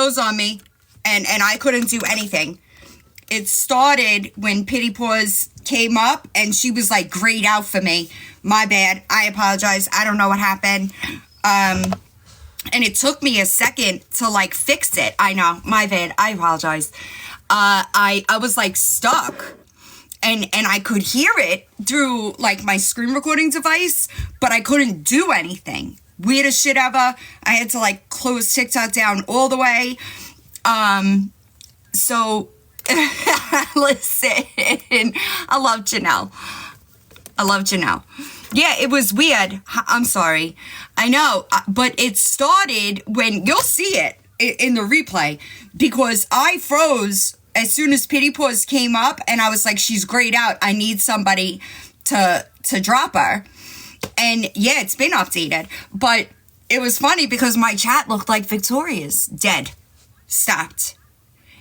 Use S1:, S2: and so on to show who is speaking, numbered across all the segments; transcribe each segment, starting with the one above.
S1: nose on me, and I couldn't do anything. It started when Pity Paws came up, and she was like grayed out for me. My bad. I apologize. I don't know what happened. And it took me a second to like fix it. I know. My bad. I apologize. I was like stuck. And I could hear it through like my screen recording device, but I couldn't do anything. Weirdest shit ever. I had to like close TikTok down all the way. So listen, I love Janelle. Yeah, it was weird. I'm sorry. I know, but it started when you'll see it in the replay, because I froze as soon as Pity Paws came up, and I was like, she's grayed out. I need somebody to drop her. And yeah, it's been updated, but it was funny because my chat looked like Victoria's dead, stopped.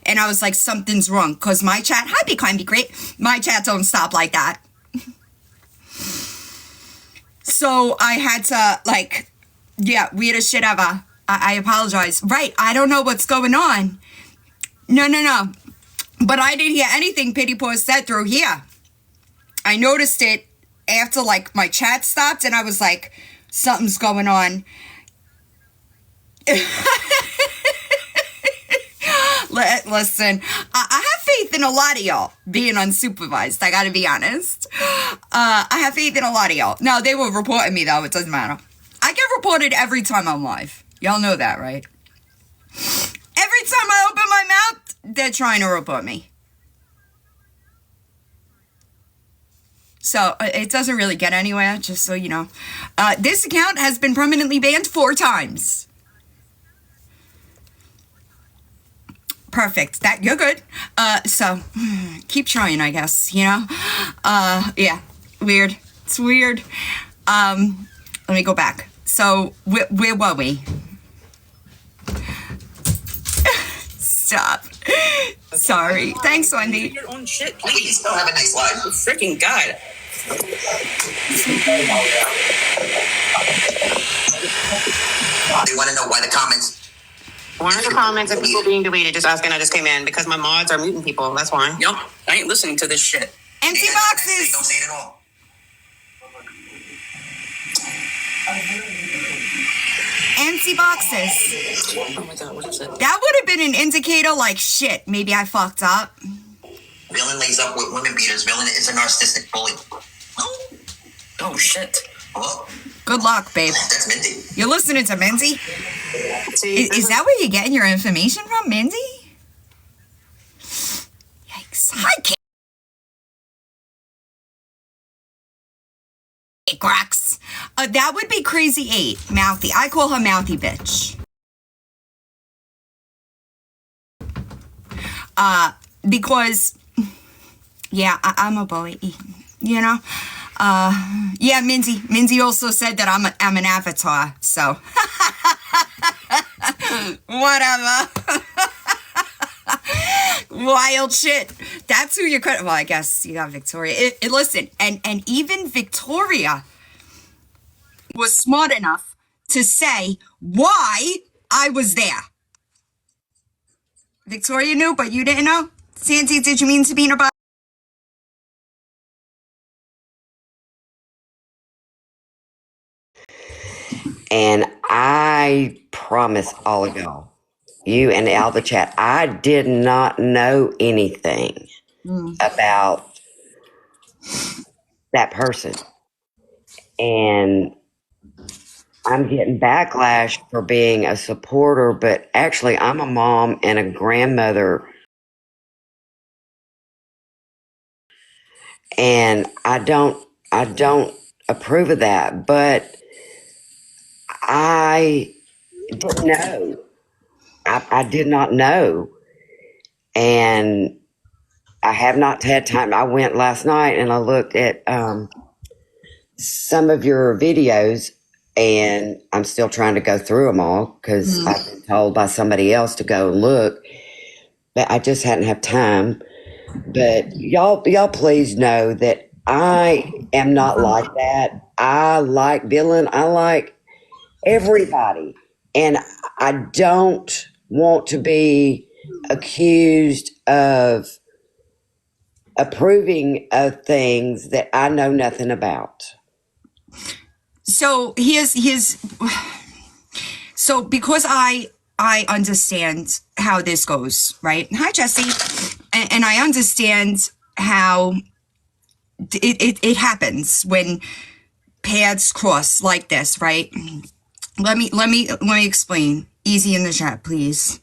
S1: And I was like, something's wrong, because my chat, hi, be kind, be great. My chat don't stop like that. So I had to, like, yeah, weirdest shit ever. I apologize. Right, I don't know what's going on. No. But I didn't hear anything Pity Paws said through here. I noticed it after, like, my chat stopped, and I was like, something's going on. Listen, I have faith in a lot of y'all being unsupervised. I gotta be honest. I have faith in a lot of y'all. No, they were reporting me, though. It doesn't matter. I get reported every time I'm live. Y'all know that, right? Every time I open my mouth, they're trying to report me. So it doesn't really get anywhere, just so you know. This account has been permanently banned 4 times. Perfect. That you're good. So keep trying, I guess, you know? Yeah. Weird. It's weird. Let me go back. So where were we? Stop. Sorry. Thanks, Wendy.
S2: Your own shit, please. You still have a nice life. Oh, freaking God.
S3: They want to know why the comments.
S2: One of the comments of people being deleted, just asking, I just came in because my mods are muting people. That's why.
S4: Yup. I ain't listening to this shit.
S1: Empty boxes.
S3: Don't say it at all.
S1: Empty boxes.
S4: Oh my God, what is it?
S1: That would have been an indicator like, shit, maybe I fucked up.
S3: Villain lays up with women beaters. Villain is a narcissistic bully.
S4: Oh shit.
S3: Hello?
S1: Good luck, babe.
S3: That's Mindy.
S1: You're listening to Mindy? Is that where you're getting your information from, Mindy? Yikes. Hi, Kate. Grax. That would be Crazy 8, Mouthy. I call her Mouthy Bitch. Because, yeah, I'm a bully, you know? Yeah, Mindy also said that I'm an avatar, so. Whatever. Wild shit. That's who you're credit. Well, I guess you got Victoria. Listen, and even Victoria was smart enough to say why I was there. Victoria knew, but you didn't know? Sandy, did you mean to be in a box?
S5: And I promise all of y'all, you and all the chat, I did not know anything about that person. And I'm getting backlash for being a supporter, but actually I'm a mom and a grandmother. And I don't approve of that, but I didn't know. I did not know. And I have not had time. I went last night and I looked at some of your videos, and I'm still trying to go through them all because I've been told by somebody else to go look, but I just hadn't had time. But y'all please know that I am not like that. I like Dylan. I like everybody. And I don't want to be accused of approving of things that I know nothing about.
S1: So so because I understand how this goes, right? Hi, Jesse. And I understand how it happens when paths cross like this, right? Let me explain. Easy in the chat, please.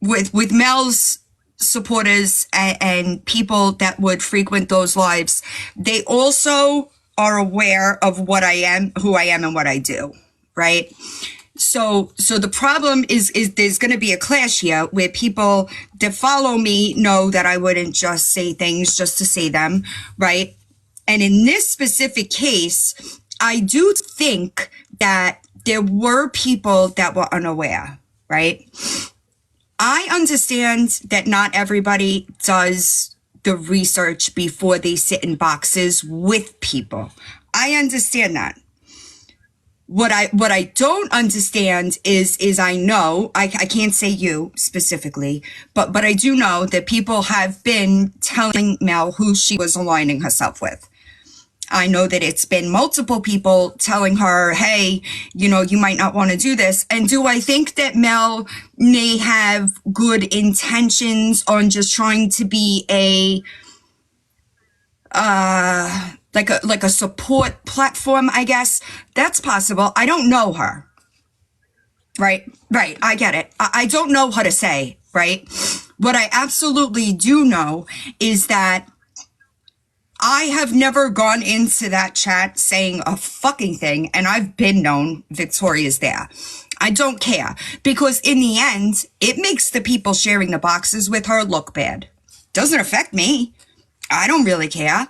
S1: With Mel's supporters and people that would frequent those lives, they also are aware of what I am, who I am, and what I do, right? So the problem is there's going to be a clash here where people that follow me know that I wouldn't just say things just to say them, right? And in this specific case, I do think that there were people that were unaware, right? I understand that not everybody does the research before they sit in boxes with people. I understand that. What I don't understand is I know, I can't say you specifically, but I do know that people have been telling Mel who she was aligning herself with. I know that it's been multiple people telling her, hey, you know, you might not want to do this. And do I think that Mel may have good intentions on just trying to be like a support platform, I guess? That's possible. I don't know her. Right. I get it. I don't know how to say, right? What I absolutely do know is that I have never gone into that chat saying a fucking thing, and I've been known Victoria's there. I don't care, because in the end, it makes the people sharing the boxes with her look bad. Doesn't affect me. I don't really care.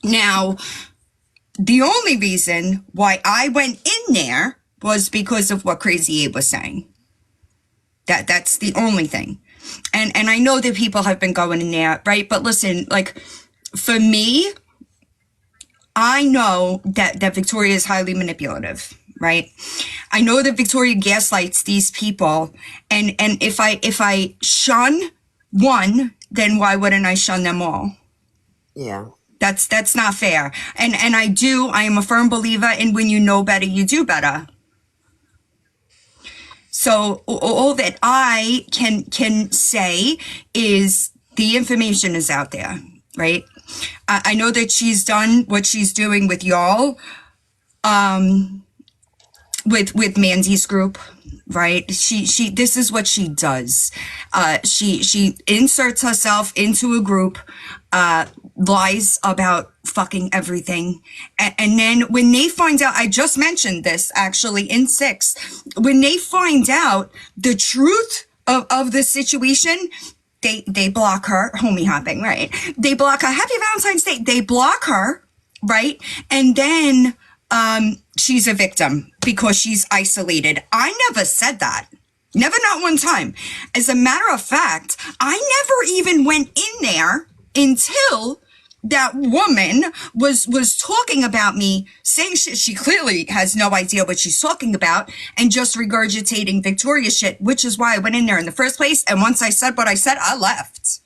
S1: Now, the only reason why I went in there was because of what Crazy Abe was saying. That's the only thing. And I know that people have been going in there, right? But listen, like, for me, I know that Victoria is highly manipulative, right? I know that Victoria gaslights these people, and if I shun one, then why wouldn't I shun them all?
S5: Yeah.
S1: That's not fair. And I am a firm believer in when you know better, you do better. So all that I can say is the information is out there, right? I know that she's done what she's doing with y'all, with Mandy's group, right? She this is what she does. She inserts herself into a group, lies about fucking everything. And then when they find out, I just mentioned this actually in 6, when they find out the truth of the situation, they block her. Homie hopping, right? They block her. Happy Valentine's Day. They block her, right? And then she's a victim because she's isolated. I never said that. Never, not one time. As a matter of fact, I never even went in there until that woman was talking about me, saying shit she clearly has no idea what she's talking about, and just regurgitating Victoria shit, which is why I went in there in the first place. And once I said what I said, I left.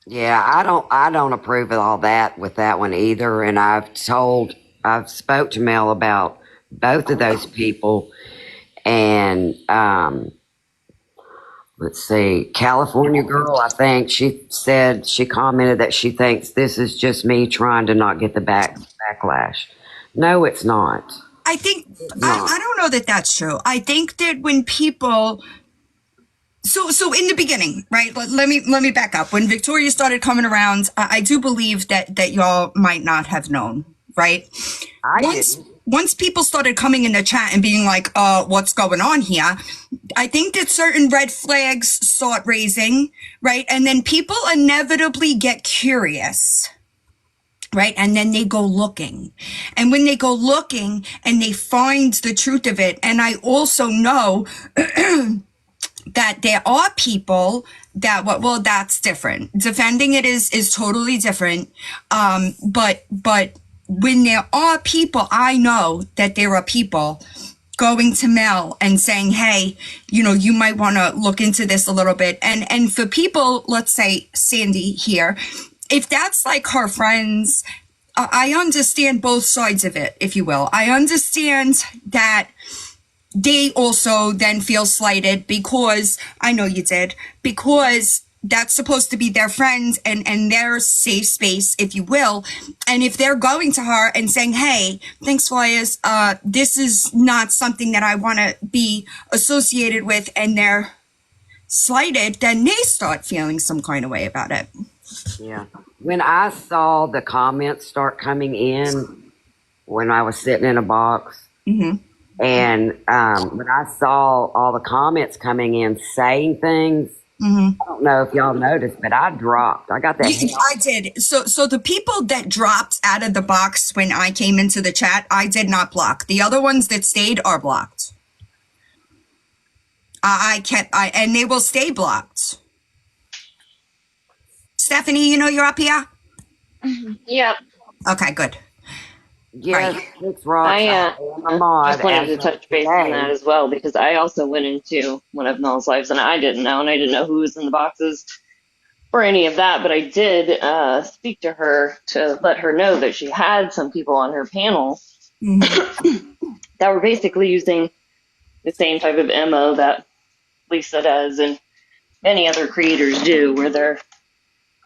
S5: Yeah, I don't approve of all that with that one either. And I've spoke to Mel about both of those people, and let's see, California Girl, I think she commented that she thinks this is just me trying to not get the backlash. No, it's not.
S1: I think, I don't know that that's true. I think that when people, so in the beginning, right, let me back up. When Victoria started coming around, I do believe that y'all might not have known, right? Once people started coming in the chat and being like, what's going on here? I think that certain red flags start raising, right? And then people inevitably get curious, right? And then they go looking. And when they go looking and they find the truth of it, and I also know that there are people that, well, that's different. Defending it is totally different. But when there are people, I know that there are people going to Mel and saying, hey, you might want to look into this a little bit. And for people, let's say Sandy here, if that's like her friends, I understand both sides of it, if you will. I understand that they also then feel slighted because, I know you did, because that's supposed to be their friends and their safe space, if you will. And if they're going to her and saying, hey, thanks, Flyers, this is not something that I want to be associated with, and they're slighted, then they start feeling some kind of way about it.
S5: Yeah. When I saw the comments start coming in when I was sitting in a box, and when I saw all the comments coming in saying things, I don't know if y'all noticed, but I dropped. I got that.
S1: I did. So the people that dropped out of the box when I came into the chat, I did not block. The other ones that stayed are blocked. And they will stay blocked. Stephanie, you're up here?
S6: Yep.
S1: Okay, good.
S5: Yes,
S1: Right.
S5: it's right.
S6: I just wanted to touch base on that as well, because I also went into one of Mel's lives and I didn't know who was in the boxes or any of that, but I did speak to her to let her know that she had some people on her panel that were basically using the same type of MO that Lisa does and many other creators do, where they're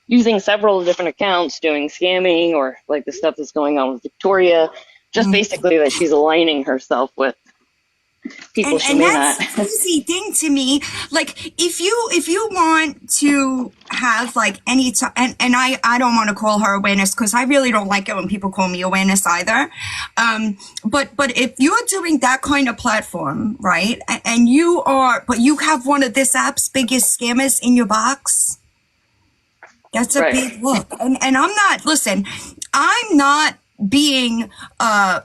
S6: using several different accounts, doing scamming, or like the stuff that's going on with Victoria, just basically that she's aligning herself with people she
S1: and
S6: may
S1: that's
S6: not.
S1: the crazy thing to me. Like, if you want to have like any time, and I don't want to call her awareness, because I really don't like it when people call me awareness either. But if you're doing that kind of platform, right, and you have one of this app's biggest scammers in your box, that's a
S6: Right.
S1: big look. And I'm not being a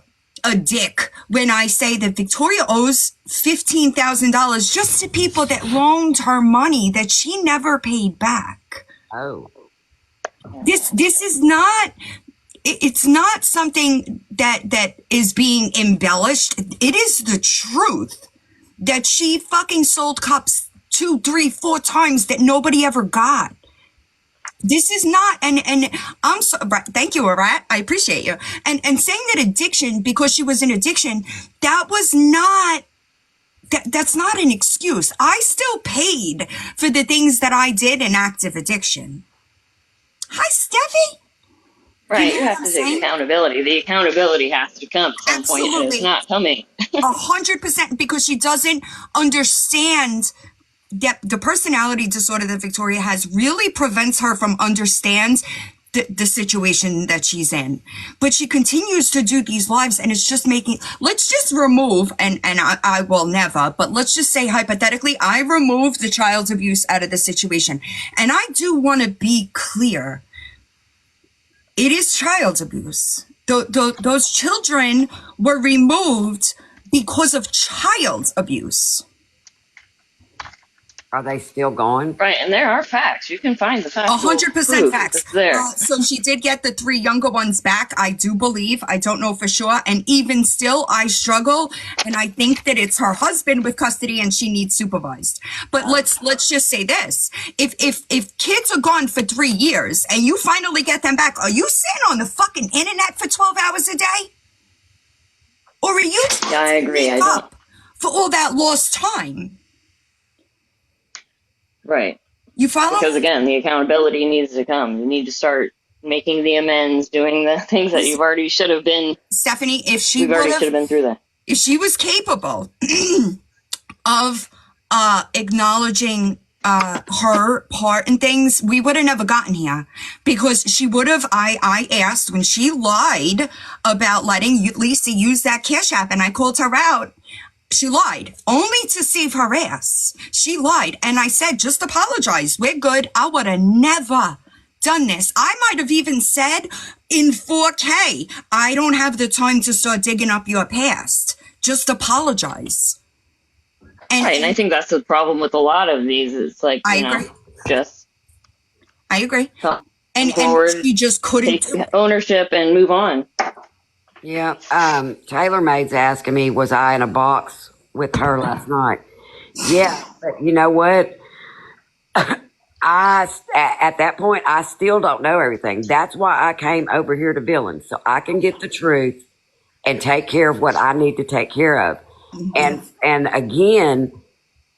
S1: dick when I say that Victoria owes $15,000 just to people that loaned her money that she never paid back.
S5: Oh.
S1: This is not, it's not something that is being embellished. It is the truth that she fucking sold cups 2, 3, 4 times that nobody ever got. This is not, and I'm so, thank you, Arat. I appreciate you. And saying that addiction, because she was in addiction, that's not an excuse. I still paid for the things that I did in active addiction. Hi, Steffi.
S6: Right, you have to take accountability. The accountability has to come at some point, and it's not coming.
S1: 100%, because she doesn't understand that the personality disorder that Victoria has really prevents her from understand the situation that she's in. But she continues to do these lives, and it's just making, let's just remove, and I will never, but let's just say hypothetically, I remove the child abuse out of the situation. And I do want to be clear. It is child abuse. Those children were removed because of child abuse.
S5: Are they still going?
S6: Right, and there are facts. You can find the facts.
S1: 100% facts.
S6: It's there.
S1: So she did get the 3 younger ones back, I do believe. I don't know for sure. And even still, I struggle. And I think that it's her husband with custody and she needs supervised. But let's just say this. If kids are gone for 3 years and you finally get them back, are you sitting on the fucking internet for 12 hours a day? Or are you
S6: Yeah, I agree.
S1: make up for all that lost time?
S6: Right.
S1: You follow?
S6: Because again, the accountability needs to come. You need to start making the amends, doing the things that you've already should have been.
S1: Stephanie, if she
S6: We've already should have been through that.
S1: If she was capable of acknowledging her part in things, we would have never gotten here, because she would have, I asked when she lied about letting Lisa use that Cash App, and I called her out. She lied only to save her ass. She lied. And I said, just apologize. We're good. I would have never done this. I might have even said in 4K, I don't have the time to start digging up your past. Just apologize. And
S6: I think that's the problem with a lot of these. It's like,
S1: I agree.
S6: I
S1: agree.
S6: come
S1: And
S6: forward,
S1: she just couldn't
S6: take ownership and move on.
S5: Yeah. TaylorMade's asking me, was I in a box with her last night? Yeah, but you know what? At that point, I still don't know everything. That's why I came over here to Billings, so I can get the truth and take care of what I need to take care of. And again,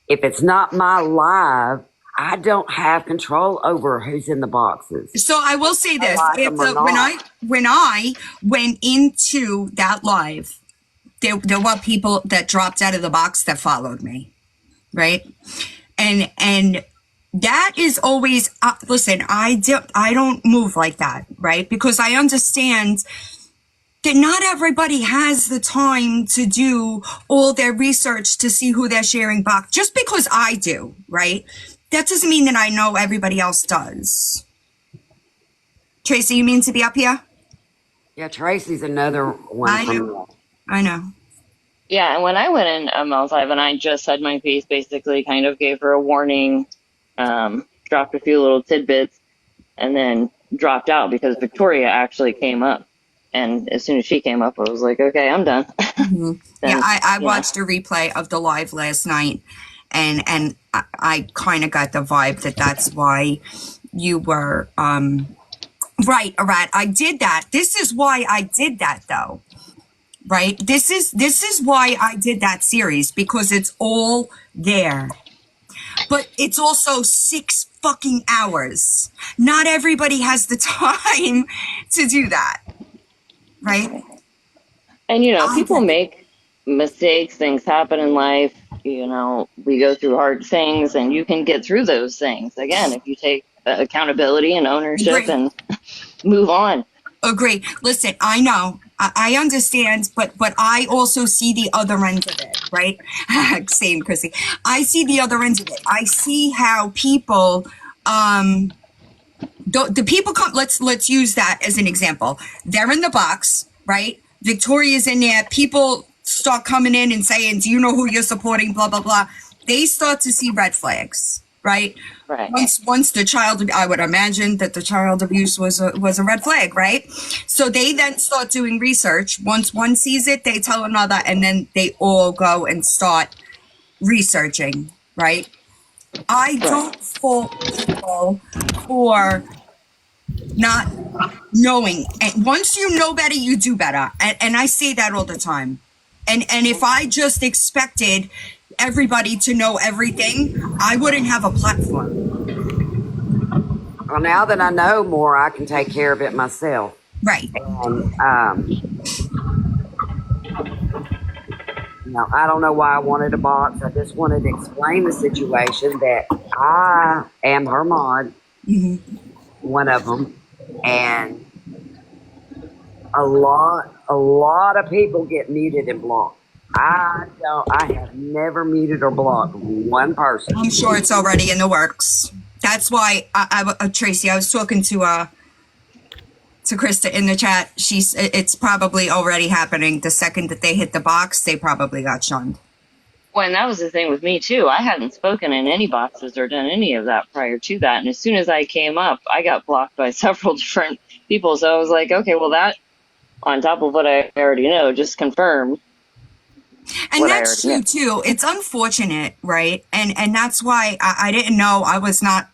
S5: if it's not my live, I don't have control over who's in the boxes.
S1: So I will say this:
S5: like
S1: if
S5: them or
S1: when
S5: not.
S1: I went into that live, there were people that dropped out of the box that followed me, right? And that is always listen. I don't move like that, right? Because I understand that not everybody has the time to do all their research to see who they're sharing box. Just because I do, right? That doesn't mean that I know everybody else does. Tracy, you mean to be up here?
S5: Yeah, Tracy's another one
S1: I
S5: from
S1: know. I know.
S6: Yeah, and when I went in Mel's live and I just said my piece, basically kind of gave her a warning, dropped a few little tidbits, and then dropped out because Victoria actually came up. And as soon as she came up, I was like, okay, I'm done. Then,
S1: Yeah, I
S6: you know.
S1: watched a replay of the live last night, and I kind of got the vibe that that's why you were right, Arat. I did that. This is why I did that, though. Right? This is why I did that series, because it's all there. But it's also 6 fucking hours. Not everybody has the time to do that. Right?
S6: And, you know,
S1: I
S6: people
S1: get it.
S6: make mistakes, things happen in life. You know, we go through hard things, and you can get through those things. Again, if you take accountability and ownership
S1: Agree.
S6: and move on.
S1: Agree. Listen, I know. I understand, but I also see the other end of it, right? Same, Chrissy. I see the other end of it. I see how people, the people come. Let's use that as an example. They're in the box, right? Victoria's in there. People start coming in and saying, "Do you know who you're supporting?" Blah blah blah. They start to see red flags, right?
S6: Right.
S1: Once the child, I would imagine that the child abuse was a red flag, right? So they then start doing research. Once one sees it, they tell another, and then they all go and start researching, right? I don't fault people for not knowing. And once you know better, you do better. And I say that all the time. And if I just expected everybody to know everything, I wouldn't have a platform.
S5: Well, now that I know more, I can take care of it myself.
S1: Right.
S5: And, I don't know why I wanted a box. I just wanted to explain the situation that I am her mod, one of them, and a lot of people get muted and blocked. I have never muted or blocked one person.
S1: I'm sure it's already in the works. That's why Tracy, I was talking to Krista in the chat. It's probably already happening. The second that they hit the box, they probably got shunned.
S6: Well, and that was the thing with me too. I hadn't spoken in any boxes or done any of that prior to that. And as soon as I came up, I got blocked by several different people. So I was like, okay, well, that on top of what I already know, just confirmed.
S1: And that's true too. It's unfortunate, right? And that's why I didn't know. I was not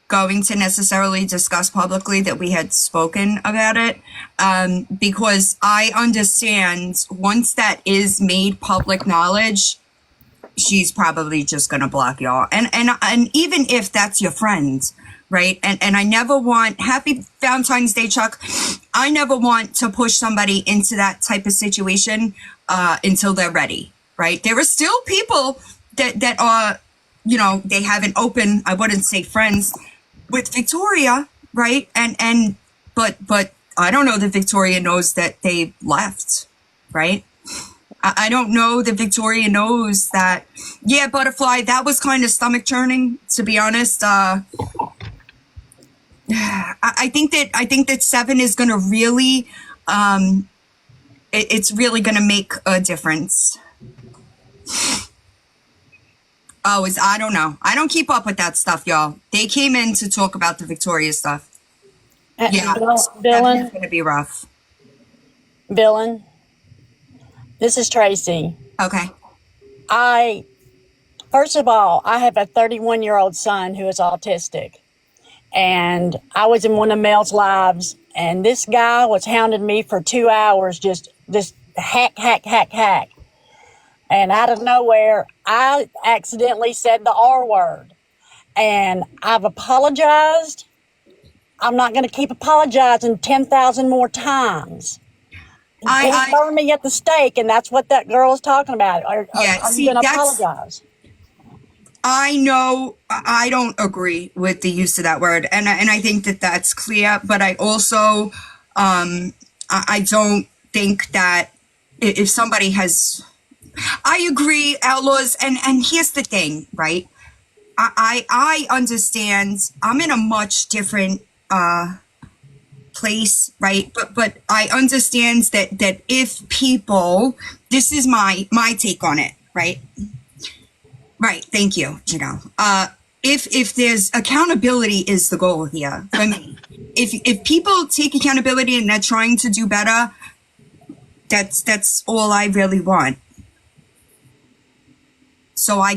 S1: going to necessarily discuss publicly that we had spoken about it, because I understand once that is made public knowledge, she's probably just gonna block y'all. And even if that's your friend, right? And I never want, happy Valentine's Day, Chuck. I never want to push somebody into that type of situation until they're ready, right? There are still people that are, they have an open, I wouldn't say friends with Victoria, right? But I don't know that Victoria knows that they left, right? I don't know that Victoria knows that. Yeah, Butterfly, that was kind of stomach churning, to be honest. I think that 7 is going to really, it's really going to make a difference. Oh, I don't know. I don't keep up with that stuff, y'all. They came in to talk about the Victoria stuff. Yeah,
S7: Dylan,
S1: that's going to be rough.
S7: Villain, this is Tracy.
S1: Okay.
S7: First of all, I have a 31-year-old son who is autistic. And I was in one of Mel's lives, and this guy was hounding me for 2 hours, just this hack. And out of nowhere, I accidentally said the R word. And I've apologized. I'm not going to keep apologizing 10,000 more times. He burned me at the stake, and that's what that girl is talking about. Are you going to apologize?
S1: I know I don't agree with the use of that word, and I think that that's clear. But I also I don't think that if somebody has, I agree, outlaws, and here's the thing, right? I understand. I'm in a much different place, right? But I understand that if people, this is my take on it, right? Right. Thank you, Janelle. If there's accountability is the goal here for me. If people take accountability and they're trying to do better, that's all I really want. So I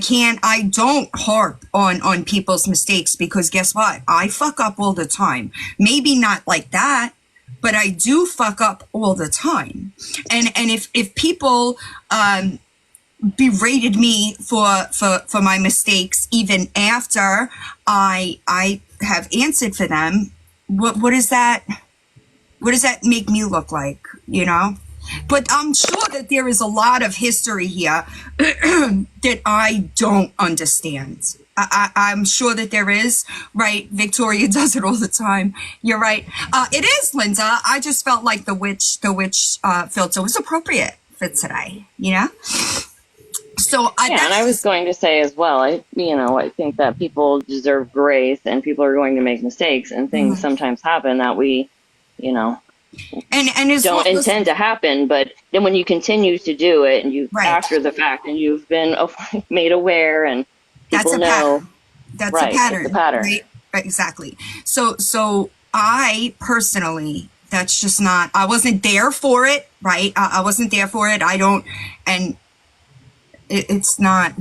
S1: don't harp on people's mistakes, because guess what? I fuck up all the time. Maybe not like that, but I do fuck up all the time. And if people berated me for my mistakes even after I have answered for them, what does that make me look like, you know? But I'm sure that there is a lot of history here that I don't understand. I'm sure that there is, right? Victoria does it all the time. You're right. It is, Linda. I just felt like the witch filter was appropriate for today, you know? So
S6: and I was going to say as well, I think that people deserve grace, and people are going to make mistakes, and things sometimes happen that we, and don't intend to happen. But then when you continue to do it, and you after the fact, and you've been made aware, and people know,
S1: that's a pattern. It's a pattern, right? Exactly. So I personally, that's just not. I wasn't there for it, right? I wasn't there for it. I don't, and. It's not,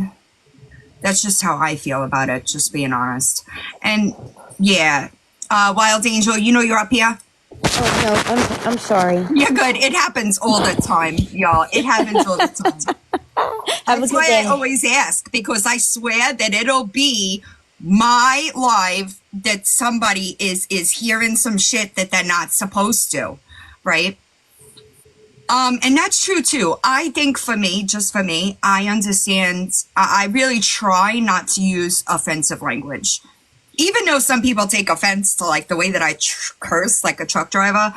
S1: that's just how I feel about it, just being honest. And yeah, Wild Angel, you're up here?
S8: Oh, no, I'm sorry.
S1: You're good. It happens all the time, y'all. It happens all the time. That's why I always ask, because I swear that it'll be my live that somebody is hearing some shit that they're not supposed to, right? And that's true too. I think for me, I understand. I really try not to use offensive language, even though some people take offense to like the way that I curse like a truck driver.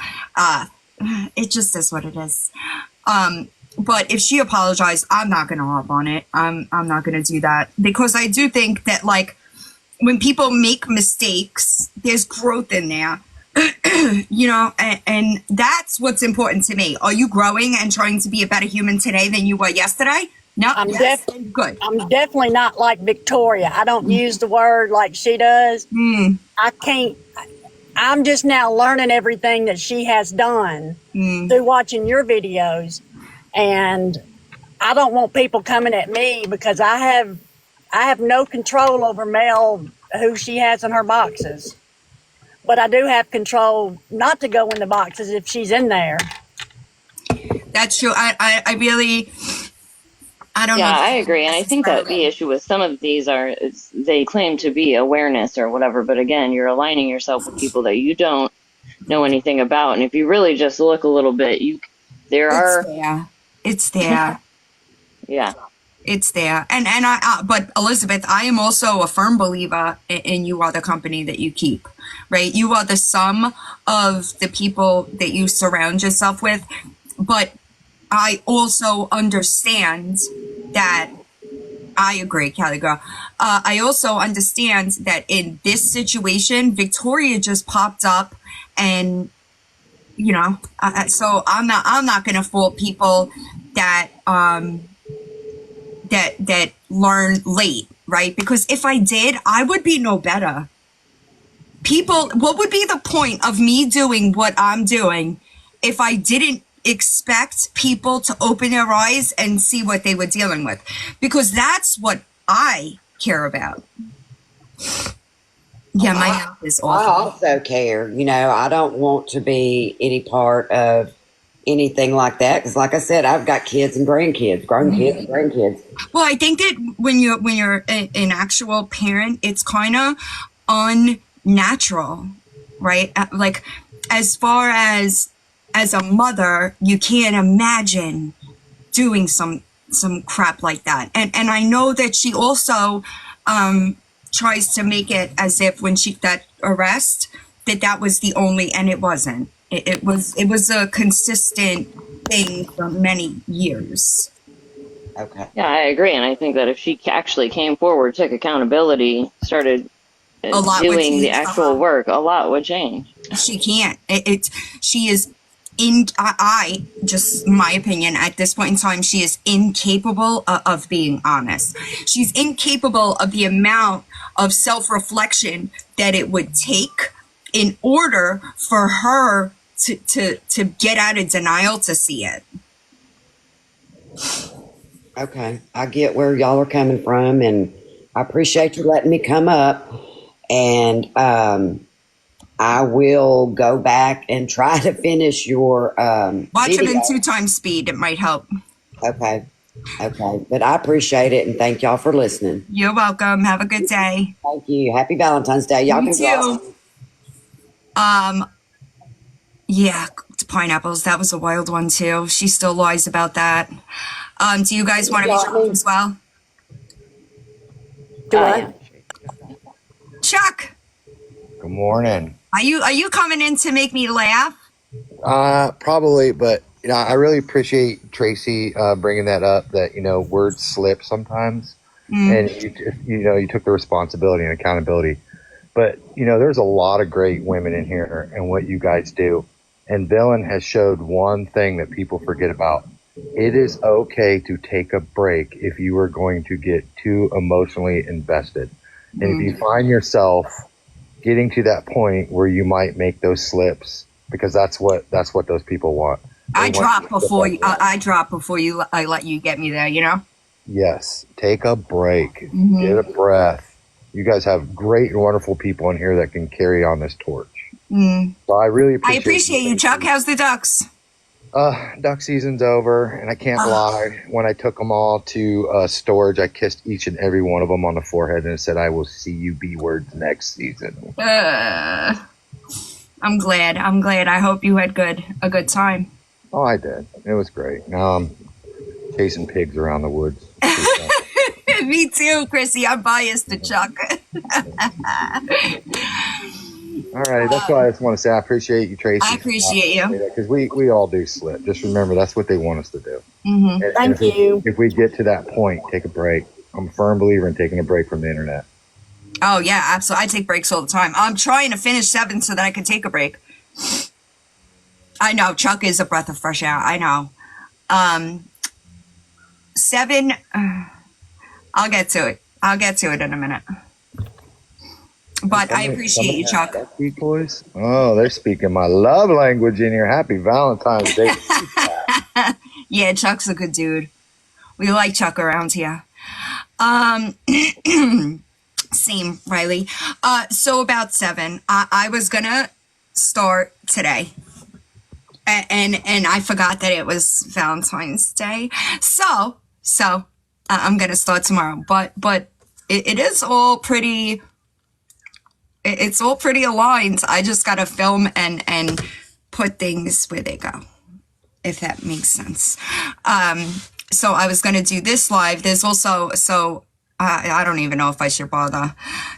S1: It just is what it is. But if she apologized, I'm not gonna harp on it. I'm not gonna do that, because I do think that like when people make mistakes, there's growth in there. And that's what's important to me. Are you growing and trying to be a better human today than you were yesterday? No,
S7: I'm definitely not like Victoria. I don't use the word like she does. I can't. I'm just now learning everything that she has done through watching your videos, and I don't want people coming at me, because I have no control over Mel, who she has in her boxes. But I do have control not to go in the boxes if she's in there. That's true. I don't know.
S6: Yeah, I agree. And I think that the issue with some of these is they claim to be awareness or whatever. But again, you're aligning yourself with people that you don't know anything about. And if you really just look a little bit,
S1: It's there.
S6: Yeah.
S1: It's there. And but Elizabeth, I am also a firm believer in you are the company that you keep, right? You are the sum of the people that you surround yourself with. But I also understand that, I agree, Cali girl. I also understand that in this situation, Victoria just popped up, and so I'm not going to fault people that that learn late, right? Because if I did, I would be no better. What would be the point of me doing what I'm doing if expect people to open their eyes and see what they were dealing with, because that's what I care about. Yeah, my mouth is
S5: I
S1: awful.
S5: also care. I don't want to be any part of anything like that because, like I said, I've got kids and grandkids, grown kids and grandkids.
S1: Well, I think that when you're an actual parent, it's kind of unnatural, right? Like, as far as a mother, you can't imagine doing some crap like that. And I know that she also tries to make it as if when that arrest that was the only, and it wasn't. It was a consistent thing for many years.
S5: Okay.
S6: Yeah, I agree, and I think that if she actually came forward, took accountability, started
S1: A lot would
S6: doing the
S1: change.
S6: actual work, a lot would change.
S1: She can't. She is I just my opinion at this point in time, she is incapable of being honest. She's incapable of the amount of self-reflection that it would take in order for her to get out of denial to see it.
S5: Okay. I get where y'all are coming from, and I appreciate you letting me come up. And I will go back and try to finish your
S1: Watch
S5: video.
S1: it in 2x speed. It might help.
S5: Okay. But I appreciate it, and thank y'all for listening.
S1: You're welcome. Have a good day.
S5: Thank you. Happy Valentine's Day. Y'all
S1: You
S5: can
S1: too. Yeah, pineapples. That was a wild one too. She still lies about that. Do you guys want to be Chuck as well?
S7: Do I?
S1: Chuck,
S9: Good morning.
S1: are you coming in to make me laugh?
S9: Probably, but I really appreciate Tracy bringing that up. That words slip sometimes, and you took the responsibility and accountability. But there's a lot of great women in here, and what you guys do. And Villain has showed one thing that people forget about. It is okay to take a break if you are going to get too emotionally invested. And if you find yourself getting to that point where you might make those slips, because that's what those people want.
S1: I drop before you. I drop before you. I let you get me there.
S9: Yes, take a break, get a breath. You guys have great and wonderful people in here that can carry on this torch. So I really appreciate
S1: you, Chuck. How's the ducks?
S9: Duck season's over, and I can't lie. When I took them all to storage, I kissed each and every one of them on the forehead and said, "I will see you B-words next season."
S1: I'm glad. I hope you had a good time.
S9: Oh, I did. It was great. Now I'm chasing pigs around the woods.
S1: Me too, Chrissy. I'm biased to Chuck.
S9: All right, that's what I just want to say. I appreciate you, Tracy.
S1: I appreciate you.
S9: Because we all do slip. Just remember, that's what they want us to do.
S7: Thank you.
S9: If we get to that point, take a break. I'm a firm believer in taking a break from the internet.
S1: Oh, yeah, absolutely. I take breaks all the time. I'm trying to finish 7 so that I can take a break. I know, Chuck is a breath of fresh air. I know. 7, I'll get to it. I'll get to it in a minute. But I appreciate you, Chuck.
S9: Boys? Oh, they're speaking my love language in here. Happy Valentine's Day.
S1: Yeah, Chuck's a good dude. We like Chuck around here. Same, Riley. So about 7, I was gonna start today, and I forgot that it was Valentine's Day. So I'm gonna start tomorrow. But it is all pretty. It's all pretty aligned. I just gotta film and put things where they go, if that makes sense. So I was gonna do this live. There's also I don't even know if I should bother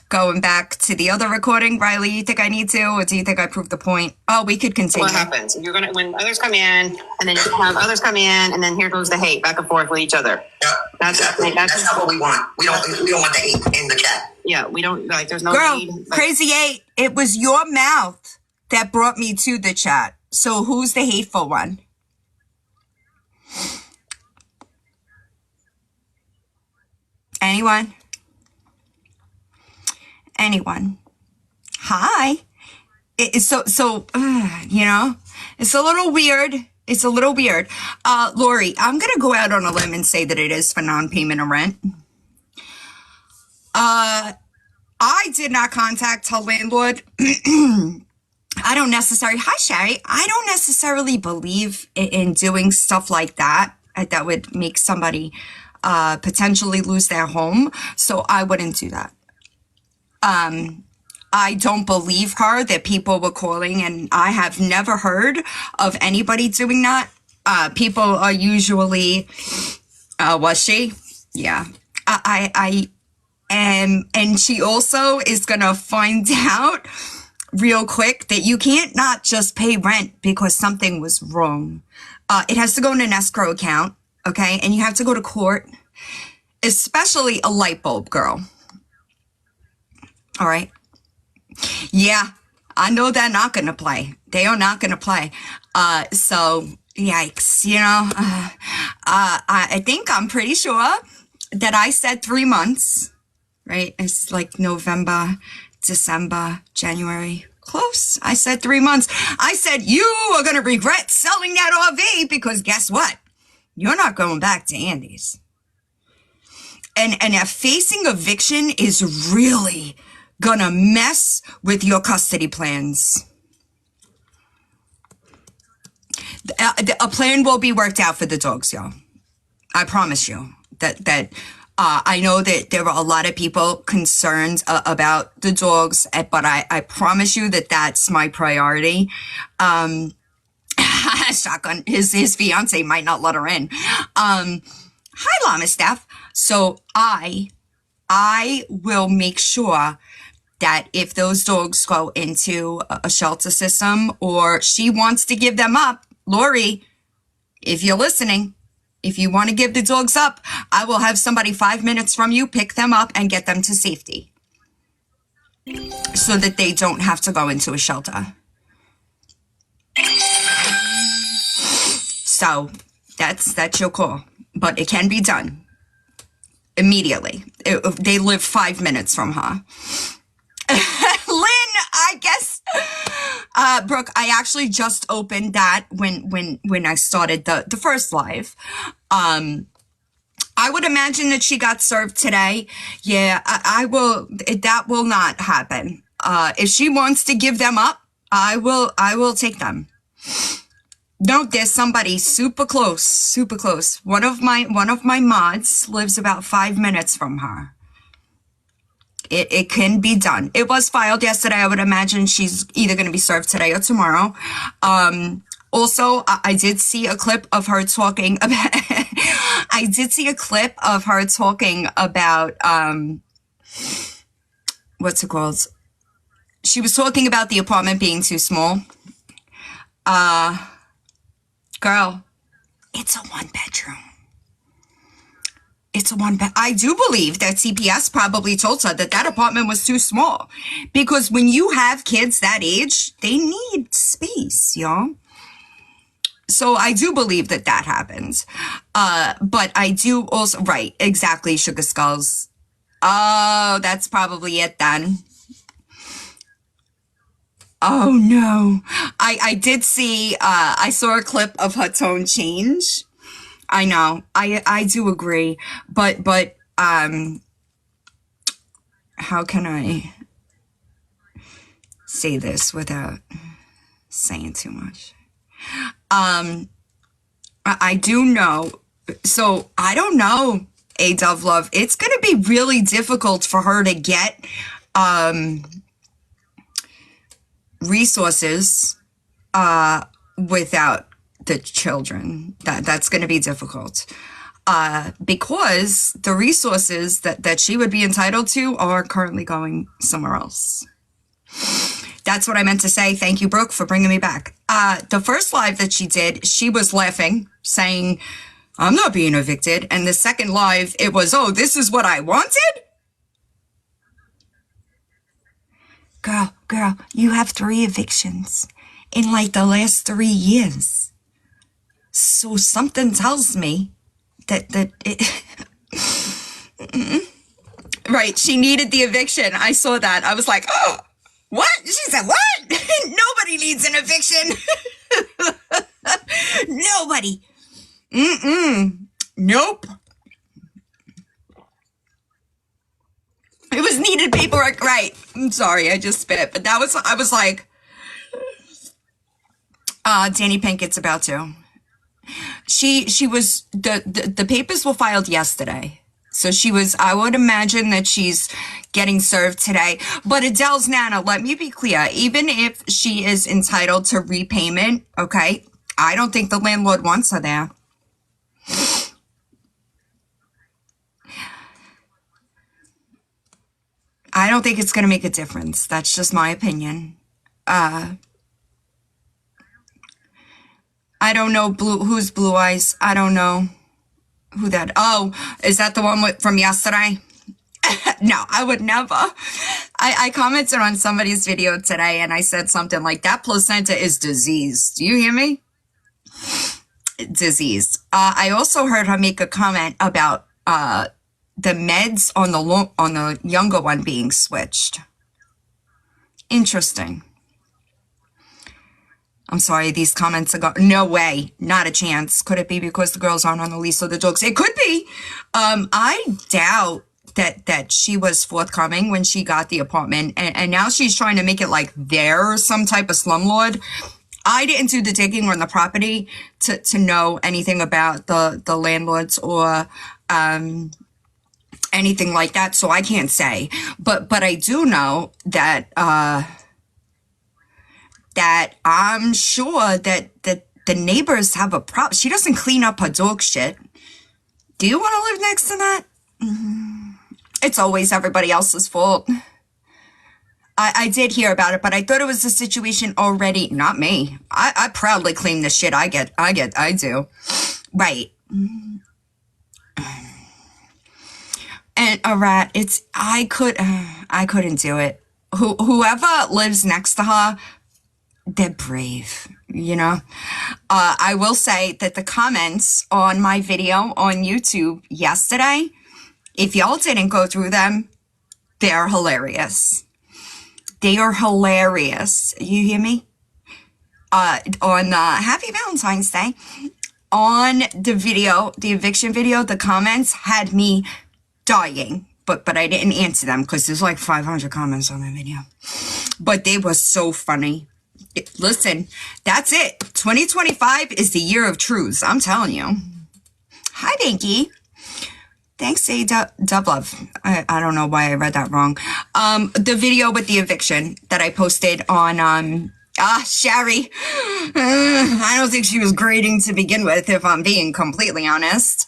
S1: going back to the other recording. Riley, you think I need to, or do you think I proved the point? Oh, we could continue.
S2: What happens? You're gonna when others come in, and then you have others come in, and then here goes the hate back and forth with each other.
S3: Yep,
S2: That's
S3: exactly. That's not what we want. We don't want the hate in the chat.
S2: Yeah, we don't like. There's no
S1: Girl,
S2: need.
S1: Crazy 8, it was your mouth that brought me to the chat. So who's the hateful one? Anyone? Hi. It's so it's a little weird It's a little weird. Lori, I'm going to go out on a limb and say that it is for non-payment of rent. I did not contact her landlord. I don't necessarily, hi Sherry, I don't necessarily believe in doing stuff like that that would make somebody potentially lose their home. So I wouldn't do that. I don't believe her that people were calling, and I have never heard of anybody doing that. People are usually, was she? Yeah. I am, and she also is going to find out real quick that you can't not just pay rent because something was wrong. It has to go in an escrow account, okay? And you have to go to court, especially a light bulb girl. All right? Yeah, I know they're not going to play. They are not going to play. So, yikes, you know. I think I'm pretty sure that I said 3 months, right? It's like November, December, January. Close. I said 3 months. I said, you are going to regret selling that RV because guess what? You're not going back to Andy's. And if facing eviction is really gonna mess with your custody plans. A plan will be worked out for the dogs, y'all. I promise you that I know that there were a lot of people concerned about the dogs, but I promise you that that's my priority. Shotgun, his fiance might not let her in. Hi, Llama Steph. So I will make sure that if those dogs go into a shelter system or she wants to give them up, Lori, if you're listening, if you want to give the dogs up, I will have somebody 5 minutes from you pick them up and get them to safety so that they don't have to go into a shelter. So that's your call, but it can be done immediately. They live 5 minutes from her. Lynn, I guess, Brooke, I actually just opened that when I started the first live. I would imagine that she got served today. Yeah, I will. That will not happen. If she wants to give them up, I will take them. No, there's somebody super close. One of my mods lives about 5 minutes from her. It can be done. It was filed yesterday. I would imagine she's either going to be served today or tomorrow. Also, I did see a clip of her talking about, what's it called? She was talking about the apartment being too small. Girl, it's a 1-bedroom. It's a 1-bed. I do believe that CPS probably told her that apartment was too small because when you have kids that age, they need space, y'all. So I do believe that happens. But I do also, right, exactly, Sugar Skulls. Oh, that's probably it then. Oh no. I did see, I saw a clip of her tone change. I know. I do agree. But how can I say this without saying too much? I do know. So I don't know, A Dove Love. It's going to be really difficult for her to get resources without the children. That's going to be difficult because the resources that she would be entitled to are currently going somewhere else. That's what I meant to say. Thank you, Brooke, for bringing me back. The first live that she did, she was laughing, saying, I'm not being evicted. And the second live, it was, oh, this is what I wanted? Girl, you have 3 evictions in like the last 3 years. So something tells me that it... Right, she needed the eviction. I saw that. I was like, oh, what? She said, what? Nobody needs an eviction. Nobody. Nope. It was needed paperwork, right? I'm sorry, I just spit, but I was like, Danny Pinkett's about to. She was, the papers were filed yesterday. So she was, I would imagine that she's getting served today. But Adele's Nana, let me be clear, even if she is entitled to repayment, okay, I don't think the landlord wants her there. I don't think it's going to make a difference. That's just my opinion. I don't know who's Blue Eyes. I don't know who that. Oh, is that the one from yesterday? No, I would never. I commented on somebody's video today and I said something like, that placenta is diseased. Do you hear me? Diseased. I also heard her make a comment about the meds on the younger one being switched. Interesting. I'm sorry, these comments are no way, not a chance. Could it be because the girls aren't on the lease of the dogs? It could be. I doubt that she was forthcoming when she got the apartment, and now she's trying to make it like they're some type of slumlord. I didn't do the digging on the property to know anything about the landlords or anything like that, so I can't say. But I do know that that I'm sure that the neighbors have a problem. She doesn't clean up her dog shit. Do you want to live next to that? It's always everybody else's fault. I did hear about it, but I thought it was a situation already. Not me. I proudly clean the shit I do. Right. And a rat, I couldn't do it. Whoever lives next to her, they're brave, you know? I will say that the comments on my video on YouTube yesterday, if y'all didn't go through them, they're hilarious. They are hilarious. You hear me? On Happy Valentine's Day, on the video, the eviction video, the comments had me dying. But I didn't answer them because there's like 500 comments on that video. But they were so funny. Listen, that's it. 2025 is the year of truths. I'm telling you. Hi, Binky. Thanks, A. Dublove. I don't know why I read that wrong. The video with the eviction that I posted on, Sherry. I don't think she was grading to begin with, if I'm being completely honest.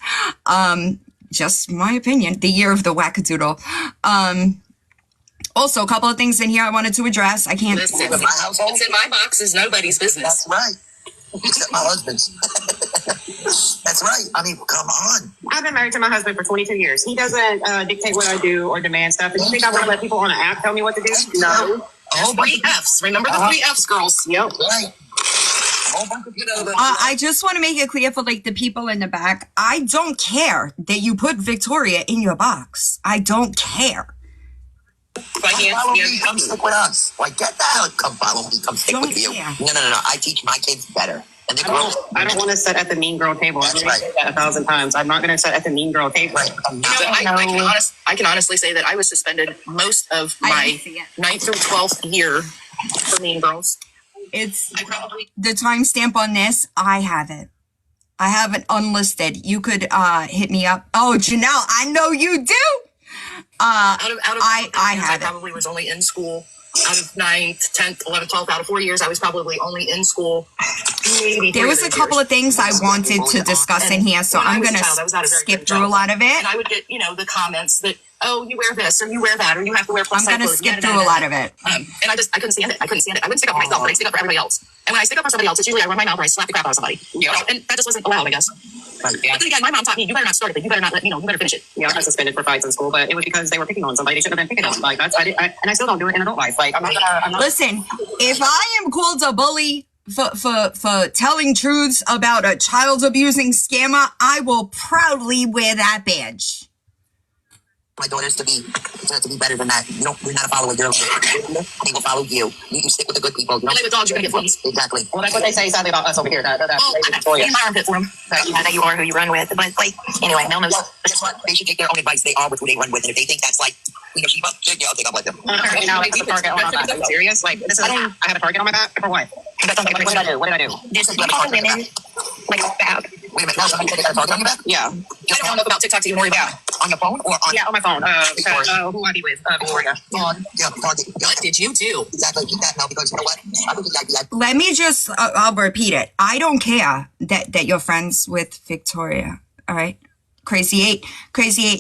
S1: Just my opinion. The year of the wackadoodle. Also, a couple of things in here I wanted to address. I can't.
S4: Listen, it's in my box is nobody's business.
S3: That's right. Except my husband's. That's right. I mean, come on.
S2: I've been married to my husband for 22 years. He doesn't dictate what I do or demand stuff. Do you think I want to let people on an app tell me what to do? No.
S4: There's 3 F's. Remember the 3 F's, girls.
S2: Yep.
S3: Right.
S1: I just want to make it clear for like the people in the back. I don't care that you put Victoria in your box. I don't care.
S3: Follow me, come stick with us. Like, get the hell, come follow me, come stick with you.
S1: Yeah.
S3: No. I teach my kids better. And they
S2: I don't want to sit at the mean girl table. I've already said that 1,000 times. I'm not going to sit at the mean girl table.
S3: Right.
S4: I can honestly say that I was suspended most of my 9th through 12th year for Mean Girls.
S1: It's the timestamp on this. I have it. I have it unlisted. You could hit me up. Oh, Janelle, I know you do.
S4: I probably was only in school out of 9th, 10th, 11th, 12th, out of 4 years. I was probably only in school.
S1: There was a couple of things I wanted to discuss in here, so I'm going to skip through a lot of it.
S4: And I would get, the comments that, oh, you wear this, or you wear that, or you have to wear plus size
S1: I'm going to skip through a lot of it.
S4: And I couldn't stand it. I couldn't stick up for myself, but I stick up for everybody else. And when I stick up for somebody else, it's usually I run my mouth or I slap the crap out of somebody. And that just wasn't allowed, I guess. But then again, my mom taught me, you better not start it, you better not let, you better finish it. Yeah, I got suspended for fights in school, but it was because they were picking on somebody. They shouldn't have been picking on. Like, and I still don't do it in adult life. Like, I'm not.
S1: Listen, if I am called a bully for telling truths about a child abusing scammer, I will proudly wear that badge.
S3: my daughters to be better than that. You're not a follower. You're they will follow you. You stick with the good people. You know?
S4: Play with dogs, you're gonna get fleas.
S3: Exactly.
S2: Well, that's what they say sadly about us over here.
S4: In my armpit for them.
S3: That you are who you run with. But like anyway, Mel knows. Guess what? They should take their own advice. They are with who they run with, and if they think that's like Sheba, yeah, I'll take up with them.
S2: You know, I have a target on my back. Are you serious? Like this is I have a target on my back for what? What did I do? What did I do?
S3: There's some women like bad. Wait a minute. Now somebody said they got a target on your back?
S2: Yeah.
S4: I don't know enough about TikTok to even worry about.
S3: On your phone or on?
S2: Yeah, on my phone. Who I be with? Victoria.
S3: Yeah, target.
S4: What did you do?
S3: Exactly. Keep that now because you know what? I think
S1: Let me just, I'll repeat it. I don't care that you're friends with Victoria. All right? Crazy eight,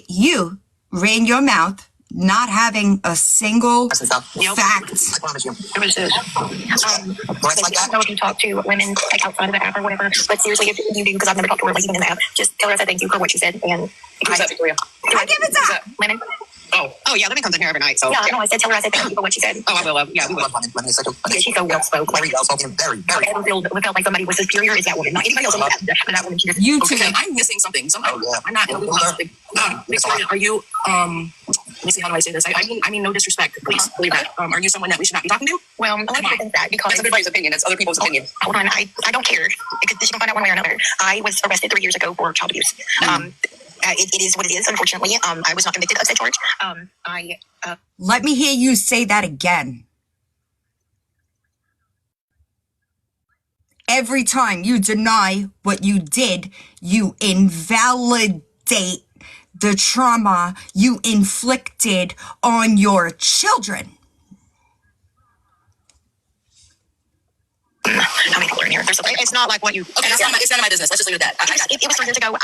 S1: you ran your mouth, not having a single fact.
S3: I promise you.
S2: It was just,
S3: like
S2: I don't know if you talk to women like outside of the app or whatever, but seriously, if you do, because I've never talked to her like even in the app, just tell her I said thank you for what you said. And
S4: Who's that, Victoria?
S1: I give it up.
S2: Lemon.
S4: Oh,
S2: Yeah, Lemon comes in here every night. So
S3: Oh,
S2: yeah, I know. I said tell her I said thank you for what she said. Oh, I will. Yeah, we will.
S3: Lemon is such a
S2: Yeah, she's so well spoken.
S3: very well spoken, very.
S2: We felt like somebody was superior is that woman, not anybody else on the app. But that woman, she just
S1: You too.
S4: Okay, I'm missing something. Somehow.
S3: Oh, yeah.
S4: I'm not in a loop on something. Victoria, are you, let me see, how do I say this? I mean no disrespect. Please believe that. Are you someone that we should not be talking to?
S2: Well, a lot of people think that because
S4: That's everybody's opinion. It's other people's opinion.
S2: hold on, I don't care because she can find out one way or another. I was arrested 3 years ago for child abuse. It is what it is. Unfortunately, I was not convicted of said charge.
S1: Let me hear you say that again. Every time you deny what you did, you invalidate the trauma you inflicted on your children.
S2: How many people are in here? There's something. It's not like what you.
S4: Okay, it's none of my business. Let's just leave it at that.
S2: It was 3 years ago.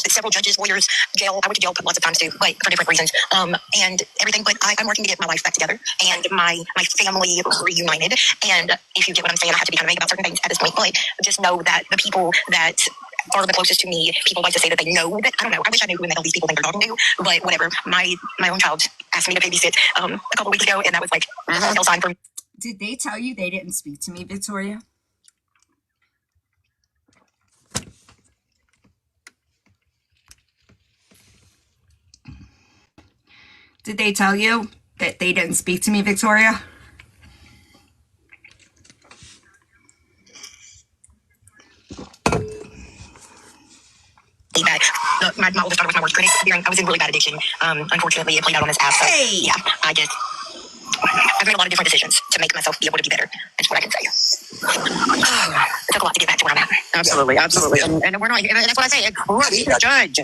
S2: Several judges, lawyers, jail. I went to jail lots of times too, like for different reasons. And everything. But I'm working to get my life back together and my family reunited. And if you get what I'm saying, I have to be kind of vague about certain things at this point. But just know that the people that are the closest to me, people like to say that they know that. I don't know. I wish I knew who in the hell these people think they're talking to. But whatever. My own child asked me to babysit a couple of weeks ago, and that was like a hell sign for me.
S1: Did they tell you they didn't speak to me, Victoria? Did they tell you that they didn't speak to me, Victoria?
S2: That my oldest daughter was my worst critic. I was in really bad addiction. Unfortunately, it played out on this app. So, yeah, I've made a lot of different decisions to make myself be able to be better. That's what I can say. It took a lot to get back to where I'm at. Absolutely. And we're not, and that's what I say. Cruddy judge.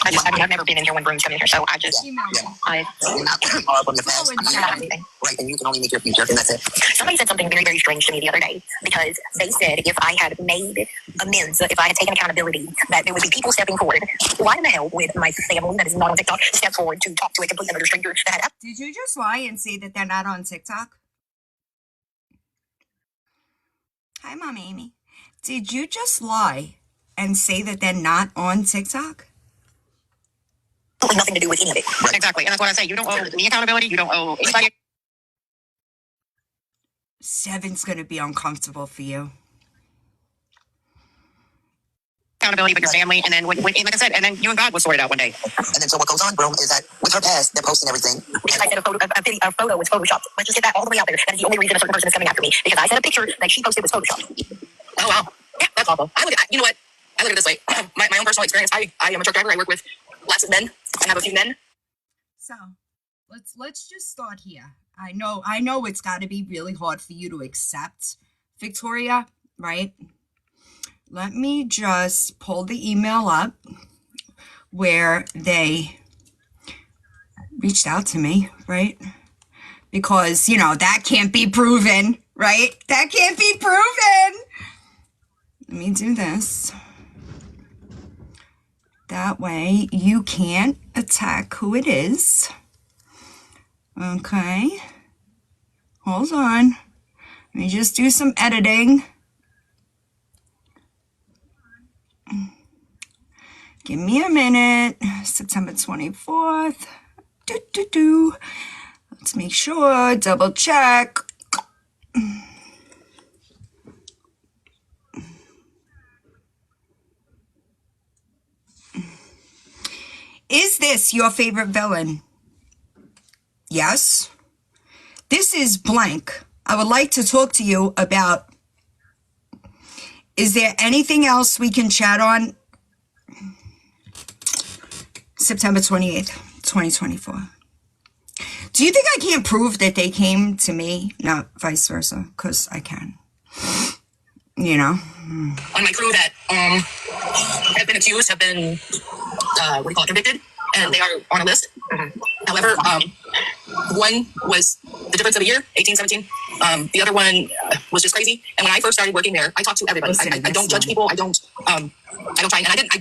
S2: I've never been in here when brooms come in here, so
S3: You're not from the past. Right, and you can only make your future, and that's it.
S2: Somebody said something very, very strange to me the other day because they said if I had made amends, if I had taken accountability, that there would be people stepping forward. Why in the hell would my family that is not on TikTok step forward to talk to a complete other stranger that had?
S1: Did you just lie and say that they're not on TikTok? Hi, Mom Amy. Did you just lie and say that they're not on TikTok?
S2: Nothing to do with any of it. Right. Exactly. And that's what I say. You don't owe me accountability. You don't owe anybody.
S1: 7's going to be uncomfortable for you.
S2: Accountability with your family, and then when, like I said, and then you and God will sort it out one day.
S3: And then so what goes on, bro, is that with her past, they're posting everything.
S2: Because I said a photo was photoshopped. Let's just get that all the way out there. That is the only reason a certain person is coming after me. Because I said a picture that she posted was photoshopped.
S4: Oh, wow. Yeah, that's awful. You know what? I look at it this way. My own personal experience, I am a truck driver. I work with lots of men. I have a few men.
S1: So, let's just start here. I know it's got to be really hard for you to accept, Victoria, right? Let me just pull the email up where they reached out to me, right? Because, that can't be proven, right? That can't be proven. Let me do this. That way you can't attack who it is. Okay. Hold on. Let me just do some editing. Give me a minute. September 24th. Let's make sure. Double check. Is this your favorite villain? Yes. This is blank. I would like to talk to you about, is there anything else we can chat on? September 28th, 2024. Do you think I can't prove that they came to me? Not vice versa, because I can. You know?
S4: On my crew that have been accused, have been, what do you call it, convicted, and they are on a list. However, one was the difference of a year, 18, 17. The other one was just crazy. And when I first started working there, I talked to everybody. I don't judge people. I don't try. And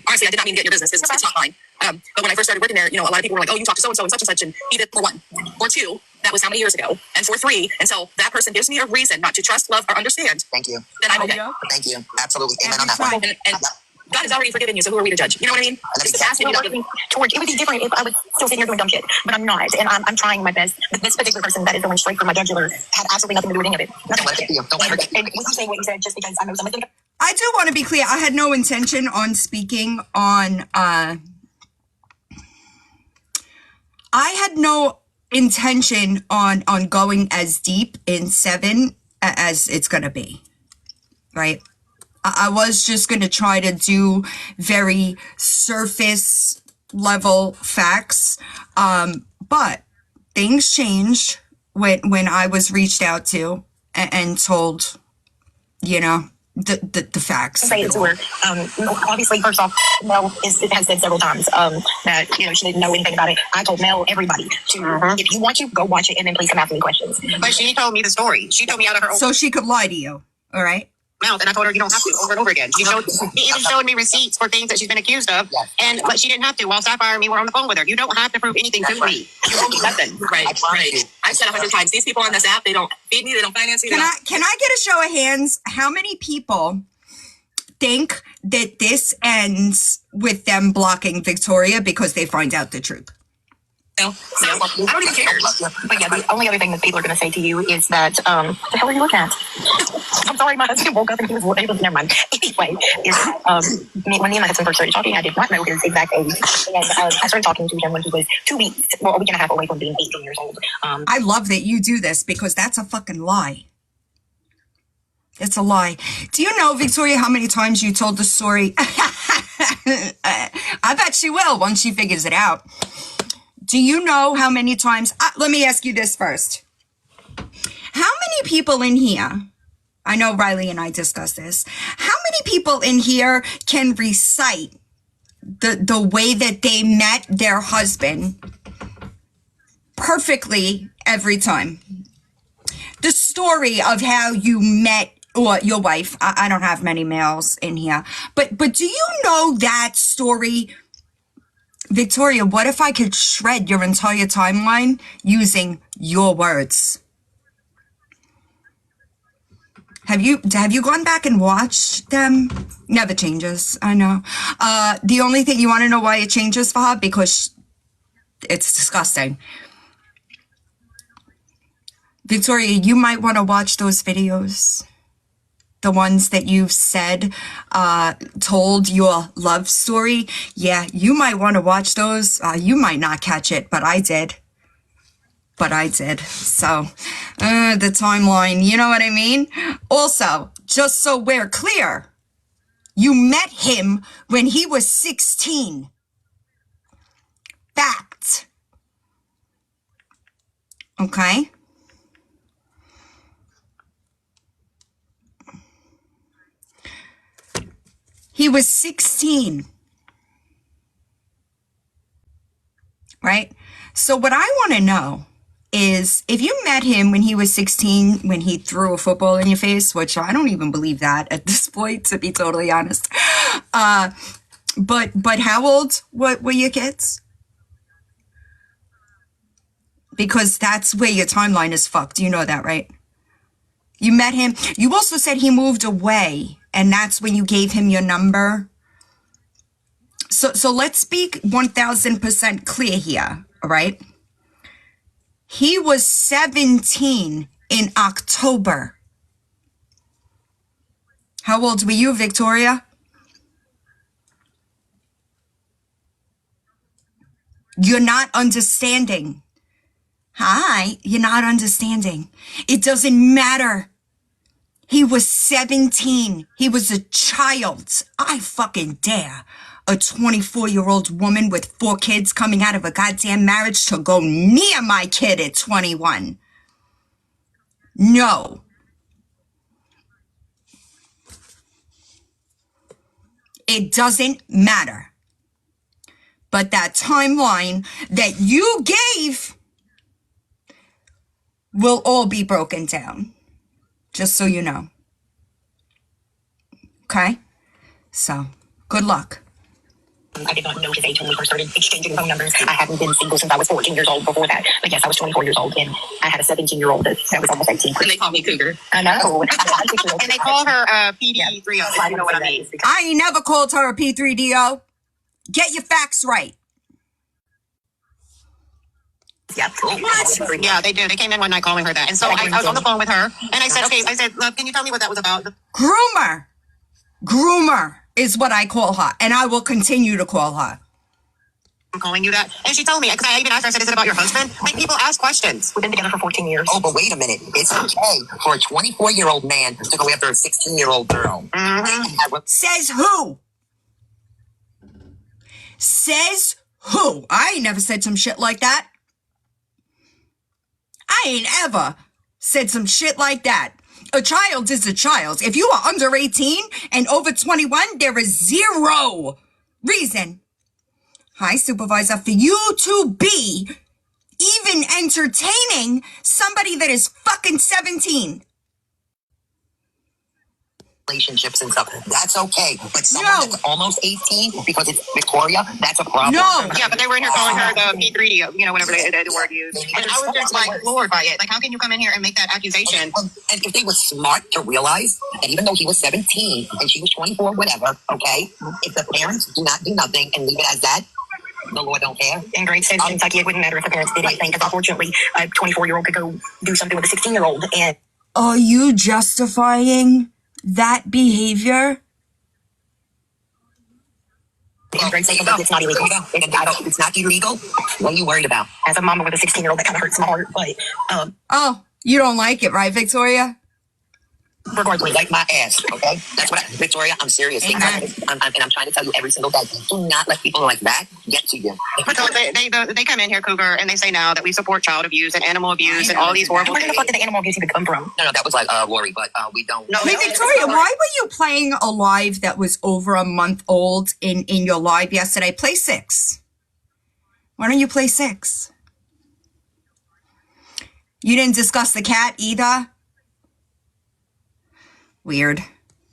S4: honestly, I did not mean to get in your business. It's not mine. But when I first started working there, you know, a lot of people were like, oh, you talked to so-and-so and such, and he did for one. For two, that was how many years ago? And for three, until that person gives me a reason not to trust, love, or understand.
S3: Thank you.
S4: Then I'm okay.
S3: Thank you. Absolutely. Amen on that one.
S4: And God has already forgiven you, so who are we to judge? You know what I mean? It's the past,
S2: It would be different if I was still sitting here doing dumb shit, but I'm not, and I'm trying my best. But this particular person that is going straight for my jugular had absolutely nothing to do with any of it.
S3: Don't let it be. Don't let it be.
S2: And with you saying what you said, just because I know something.
S1: I do want to be clear. I had no intention on speaking on, I had no intention on going as deep in 7 as it's going to be, right? I was just going to try to do very surface level facts. But things changed when I was reached out to and told, you know, the facts.
S2: Say it to her. Obviously, first off, Mel has said several times that, you know, she didn't know anything about it. I told Mel, everybody, to if you want to, go watch it and then please come ask me questions.
S3: But she told me the story. She told me out of her own
S1: So she could lie to you, all right?
S3: mouth, and I told her you don't have to over and over again. She even showed me receipts for things that she's been accused of, but she didn't have to. While Sapphire and me were on the phone with her, you don't have to prove anything to me. You owe me nothing.
S4: Right. I've said 100 times, these people on this app, they don't feed me, they don't finance me.
S1: Can I get a show of hands? How many people think that this ends with them blocking Victoria because they find out the truth?
S4: No, I don't even care.
S2: But yeah, the only other thing that people are going to say to you is that, the hell are you looking at? I'm sorry, my husband woke up and he was never mind. Anyway, when me and my husband first started talking, I did not know his exact age. And I started talking to him when he was 2 weeks, well, a week and a half away from being 18 years old.
S1: I love that you do this because that's a fucking lie. It's a lie. Do you know, Victoria, how many times you told the story? I bet she will once she figures it out. Do you know how many times? Let me ask you this first. How many people in here, I know Riley and I discussed this, how many people in here can recite the way that they met their husband perfectly every time? The story of how you met or your wife. I don't have many males in here, but do you know that story? Victoria, what if I could shred your entire timeline using your words? Have you gone back and watched them? Never changes, I know. The only thing, you want to know why it changes for her? Because it's disgusting. Victoria, you might want to watch those videos. The ones that you've said, told your love story. Yeah, you might want to watch those. You might not catch it, but I did. So, the timeline, you know what I mean? Also, just so we're clear, you met him when he was 16. Fact. Okay? He was 16, right? So what I want to know is if you met him when he was 16, when he threw a football in your face, which I don't even believe that at this point, to be totally honest. But how old were your kids? Because that's where your timeline is fucked. You know that, right? You met him. You also said he moved away. And that's when you gave him your number. So let's speak 1000% clear here, all right? He was 17 in October. How old were you, Victoria? You're not understanding. Hi, you're not understanding. It doesn't matter. He was 17. He was a child. I fucking dare a 24-year-old woman with 4 kids coming out of a goddamn marriage to go near my kid at 21. No. It doesn't matter. But that timeline that you gave will all be broken down. Just so you know. Okay? So, good luck.
S2: I did not know his age when we first started exchanging phone numbers. I hadn't been single since I was 14 years old before that. But yes, I was 24 years old, and I had a 17-year-old that was almost 18.
S4: And they call me Cougar.
S2: I know.
S3: And they call her PD3O, if you know what I mean.
S1: I ain't never called her a P3DO. Get your facts right.
S2: Yeah.
S3: What? Yeah, they do. They came in one night calling her that. And so I was on the phone with her, and I said, okay, I said, love, can you tell me what that was about?
S1: Groomer. Groomer is what I call her, and I will continue to call her.
S3: I'm calling you that. And she told me, because I even asked her, I said, is it about your husband? Like, people ask questions.
S2: We've been together for 14 years.
S10: Oh, but wait a minute. It's okay for a 24-year-old man to go after a 16-year-old girl.
S3: Mm-hmm.
S1: Says who? Says who? I ain't never said some shit like that. I ain't ever said some shit like that. A child is a child. If you are under 18 and over 21, there is zero reason, hi, supervisor, for you to be even entertaining somebody that is fucking 17.
S10: Relationships and stuff. That's okay. But someone that's almost 18, because it's Victoria, that's a problem.
S1: No.
S3: Yeah, but they were in here calling her the P3D, you know, whatever the word used. And I was just like floored by it. Like, how can you come in here and make that accusation?
S10: And if they were smart to realize that even though he was 17 and she was 24, whatever, okay, if the parents do not do nothing and leave it as that, the law don't care.
S2: In great sense, Kentucky, it wouldn't matter if the parents did anything, because unfortunately, a 24-year-old could go do something with a 16-year-old. And
S1: are you justifying that behavior?
S2: in great sense, it's not illegal.
S10: It's not illegal. What are you worried about?
S2: As a mama with a 16-year-old, that kind of hurts my heart. But
S1: Oh, you don't like it, right, Victoria?
S10: Regardless, like my ass, okay? That's what Victoria, I'm serious. And I'm trying to tell you every single day. Do not let people like that get to you.
S3: Because they come in here, Cougar, and they say now that we support child abuse and animal abuse and all these horrible
S2: where
S3: things.
S2: the fuck did the animal abuse even come from?
S10: No, that was like Lori, but we don't.
S3: No,
S1: Hey, Victoria, why were you playing a live that was over a month old in your live yesterday? Play 6. Why don't you play 6? You didn't discuss the cat either? Weird.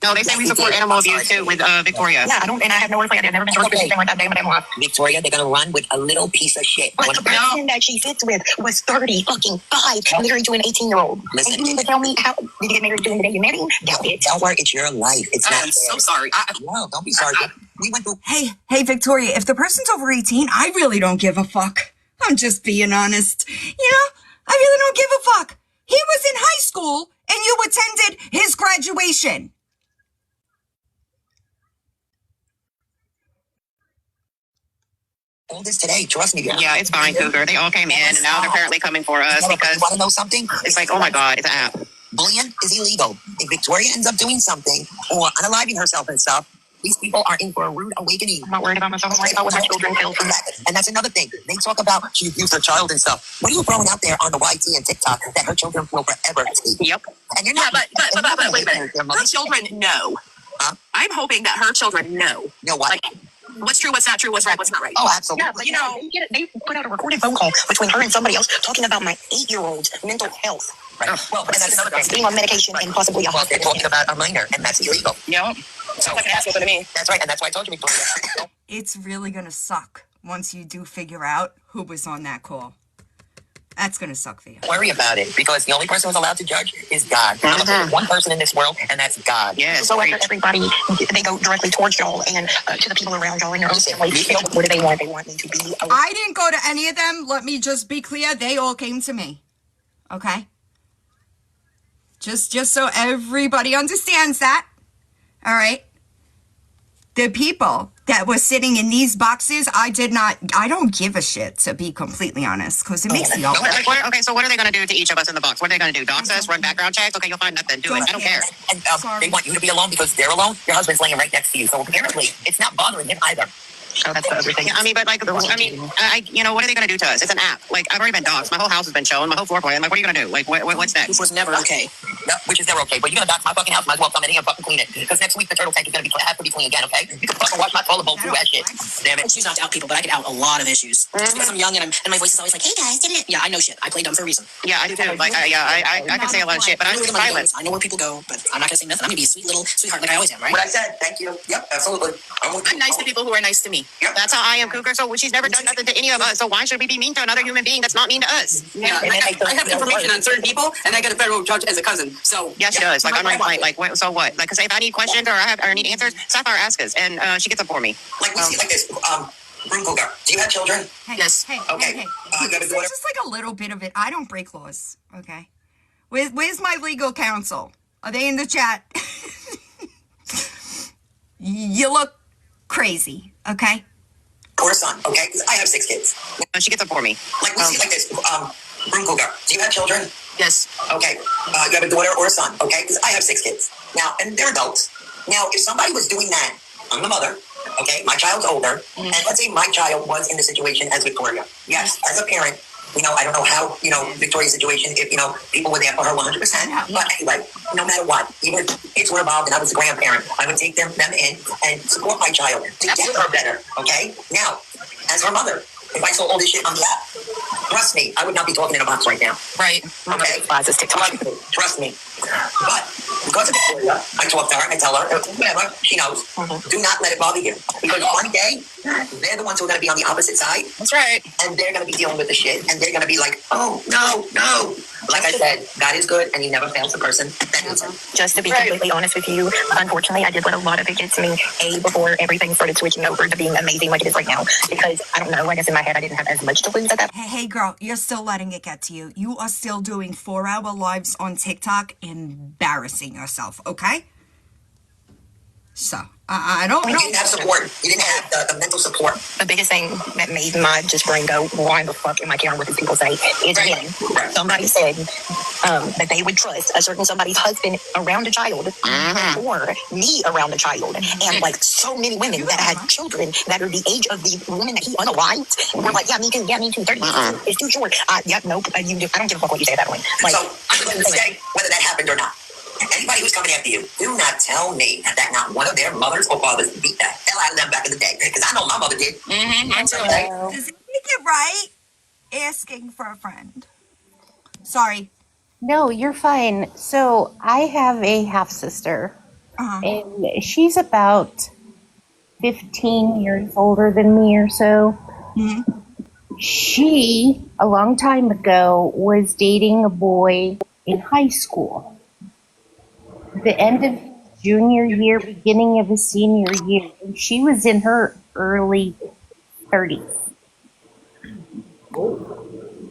S3: No, they say we support animal abuse too with Victoria.
S2: Yeah, I have no idea. I've never been charged for anything like that day in my damn life.
S10: Victoria, they're gonna run with a little piece of shit.
S2: But the person that she fits with was 30 fucking 5, married to an 18-year-old.
S10: Listen,
S2: and you mean to tell me, how did you get married to the day you married him? Doubt it.
S10: Don't worry, it's your life. It's not.
S4: I'm so sorry.
S10: No, don't be sorry. We went through.
S1: Hey, Victoria, if the person's over 18, I really don't give a fuck. I'm just being honest. You know, I really don't give a fuck. He was in high school and you attended his graduation.
S10: All this today, trust me.
S3: Yeah, it's fine, Cougar. They all came in, and now they're apparently coming for us because
S10: You want to know something?
S3: it's like, oh my God, it's an app.
S10: Bullying is illegal. If Victoria ends up doing something or unaliving herself and stuff, these people are in for a rude awakening.
S2: I'm not worried about myself. I'm worried about what my children feel from that.
S10: And that's another thing. They talk about she abused her child and stuff. What are you throwing out there on the YT and TikTok that her children will forever see?
S3: Yep.
S10: And you're
S4: Yeah,
S10: not.
S4: but wait a minute. Her children know.
S10: Huh?
S4: I'm hoping that her children know.
S10: You know what?
S4: Like, what's true, what's not true, what's right, what's not right.
S10: Oh, absolutely.
S2: Yeah, but you know, they put out a recorded phone call between her and somebody else talking about my 8-year-old's mental health.
S10: Right. Well, and that's another thing.
S2: Being on medication and possibly a
S10: Well, they're
S2: hospital.
S10: talking about a minor, and that's illegal.
S4: Yep. Sounds like an asshole to me.
S10: That's right, and that's why I told you, Victoria.
S1: It's really gonna suck once you do figure out who was on that call. That's gonna suck for you.
S10: Don't worry about it, because the only person who's allowed to judge is God. There's one person in this world, and that's God.
S3: Yes.
S2: So after everybody, they go directly towards y'all and to the people around y'all and your own family. What do they want? They want me to be a
S1: I didn't go to any of them. Let me just be clear. They all came to me. Okay? Just so everybody understands that. All right? The people that was sitting in these boxes, I don't give a shit, to be completely honest, because it makes you all
S3: Okay, so what are they going to do to each of us in the box? What are they going to do? Dox us, run background checks? Okay, you'll find nothing. Do it. I don't care.
S10: And they want you to be alone because they're alone. Your husband's laying right next to you. So apparently, it's not bothering him either.
S3: Oh, that's the other thing. I mean, but like, you know, what are they going to do to us? It's an app. Like, I've already been doxxed. My whole house has been shown. My whole floor plan. Like, what are you going to do? Like, what's next?
S4: This was never okay.
S10: Yep, which is never okay. But you're gonna dox my fucking house. Might as well come in here and fucking clean it. Because next week the turtle tank is gonna have to be clean again. Okay? You can fucking wash my toilet bowl through that shit. Damn
S4: I
S10: it.
S4: choose not to out people, but I can out a lot of issues. Just because I'm young and my voice is always like, hey guys, didn't it? Yeah, I know shit. I play dumb for a reason.
S3: Yeah, I do too. Like, I can say a lot of shit, but I'm silent.
S4: I know where people go, but I'm not gonna say nothing. I'm gonna be a sweet little sweetheart like I always am, right?
S10: What I said, thank you. Yep, absolutely.
S4: I'm nice to people who are nice to me.
S10: Yep.
S3: That's how I am, Cougar. So she's never done nothing to any of us. So why should we be mean to another human being that's not mean to us?
S4: Yeah, I have information on certain people, and I get a federal judge as a cousin. So
S3: yeah, she does. Like, I'm right. Like, so what? Like, cause if I need questions or I need answers, Sapphire asks us, and she gets them for me.
S10: Like we see like this. Broom Cougar, do you have children?
S4: yes.
S1: Hey,
S10: Okay.
S1: hey.
S10: You have a daughter?
S1: Just like a little bit of it. I don't break laws, okay? Where's my legal counsel? Are they in the chat? You look crazy, okay?
S10: Or a son, okay? Because I have 6 kids.
S3: She gets them for me.
S10: Like we see like this. Broom Cougar, do you have children?
S4: Yes.
S10: Okay. You have a daughter or a son, okay? Because I have 6 kids. Now, and they're adults. Now, if somebody was doing that, I'm the mother, okay? My child's older, and let's say my child was in the situation as Victoria. Yes, as a parent, you know, I don't know how, you know, Victoria's situation, if, you know, people were there for her 100%. But anyway, no matter what, even if kids were involved and I was a grandparent, I would take them in and support my child to get her better, okay? Now, as her mother, if I saw all this shit on the app, trust me, I would not be talking in a box right now.
S4: Right.
S10: Okay? Trust me. But because of Victoria, I talk to her, I tell her, whatever, she knows, do not let it bother you. Because one day, they're the ones who are going to be on the opposite side.
S4: That's right.
S10: And they're going to be dealing with the shit. And they're going to be like, oh, no. Like I said, God is good and he never fails a person.
S2: Just to be completely honest with you, unfortunately, I did what a lot of it did to me, before everything started switching over to being amazing like it is right now. Because, I don't know, I guess in my head I didn't have as much to lose at that.
S1: Hey, girl, you're still letting it get to you. You are still doing 4-hour lives on TikTok, embarrassing yourself, okay? So, I don't know.
S10: You didn't have support. You didn't have the mental support.
S2: The biggest thing that made my just brain go, why the fuck am I caring what these people say, is when somebody said that they would trust a certain somebody's husband around a child or me around a child. And like so many women that had children that are the age of the women that he unalived were like, yeah, me too, 30 it's too short. Nope, I don't give a fuck what you say that way. Like,
S10: so, I'm going to say whether that happened or not. Anybody who's coming after you, do not tell me that not one of their mothers or fathers beat the hell out of them back in the day. Because I know my mother did.
S1: Does it make it right? Asking for a friend. Sorry.
S8: No, you're fine. So I have a half sister, and she's about 15 years older than me or so. She, a long time ago, was dating a boy in high school. The end of junior year, beginning of his senior year, and she was in her early 30s.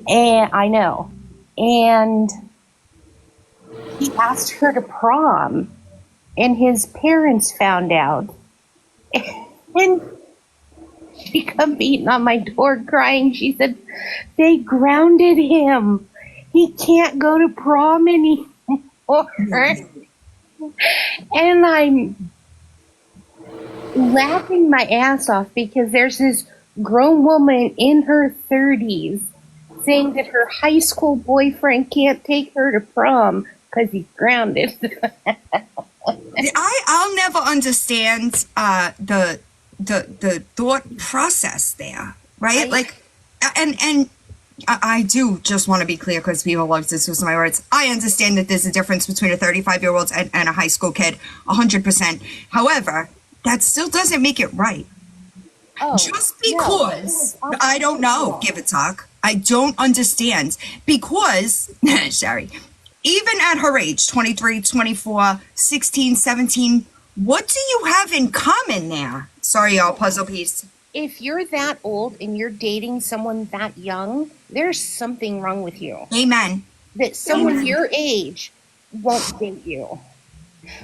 S8: And I know. And he asked her to prom, and his parents found out. And she come beating on my door crying. She said, they grounded him. He can't go to prom anymore. And I'm laughing my ass off because there's this grown woman in her 30s saying that her high school boyfriend can't take her to prom because he's grounded.
S1: I'll never understand the thought process there, right? Like, and I do just want to be clear because people love to twist my words. I understand that there's a difference between a 35-year-old and a high school kid, 100%. However, that still doesn't make it right. Just because I don't know, give it talk. I don't understand because, Sherry, even at her age, 23, 24, 16, 17, what do you have in common there? Sorry, y'all, puzzle piece.
S8: If you're that old and you're dating someone that young, there's something wrong with you.
S1: Amen.
S8: That someone your age won't date you.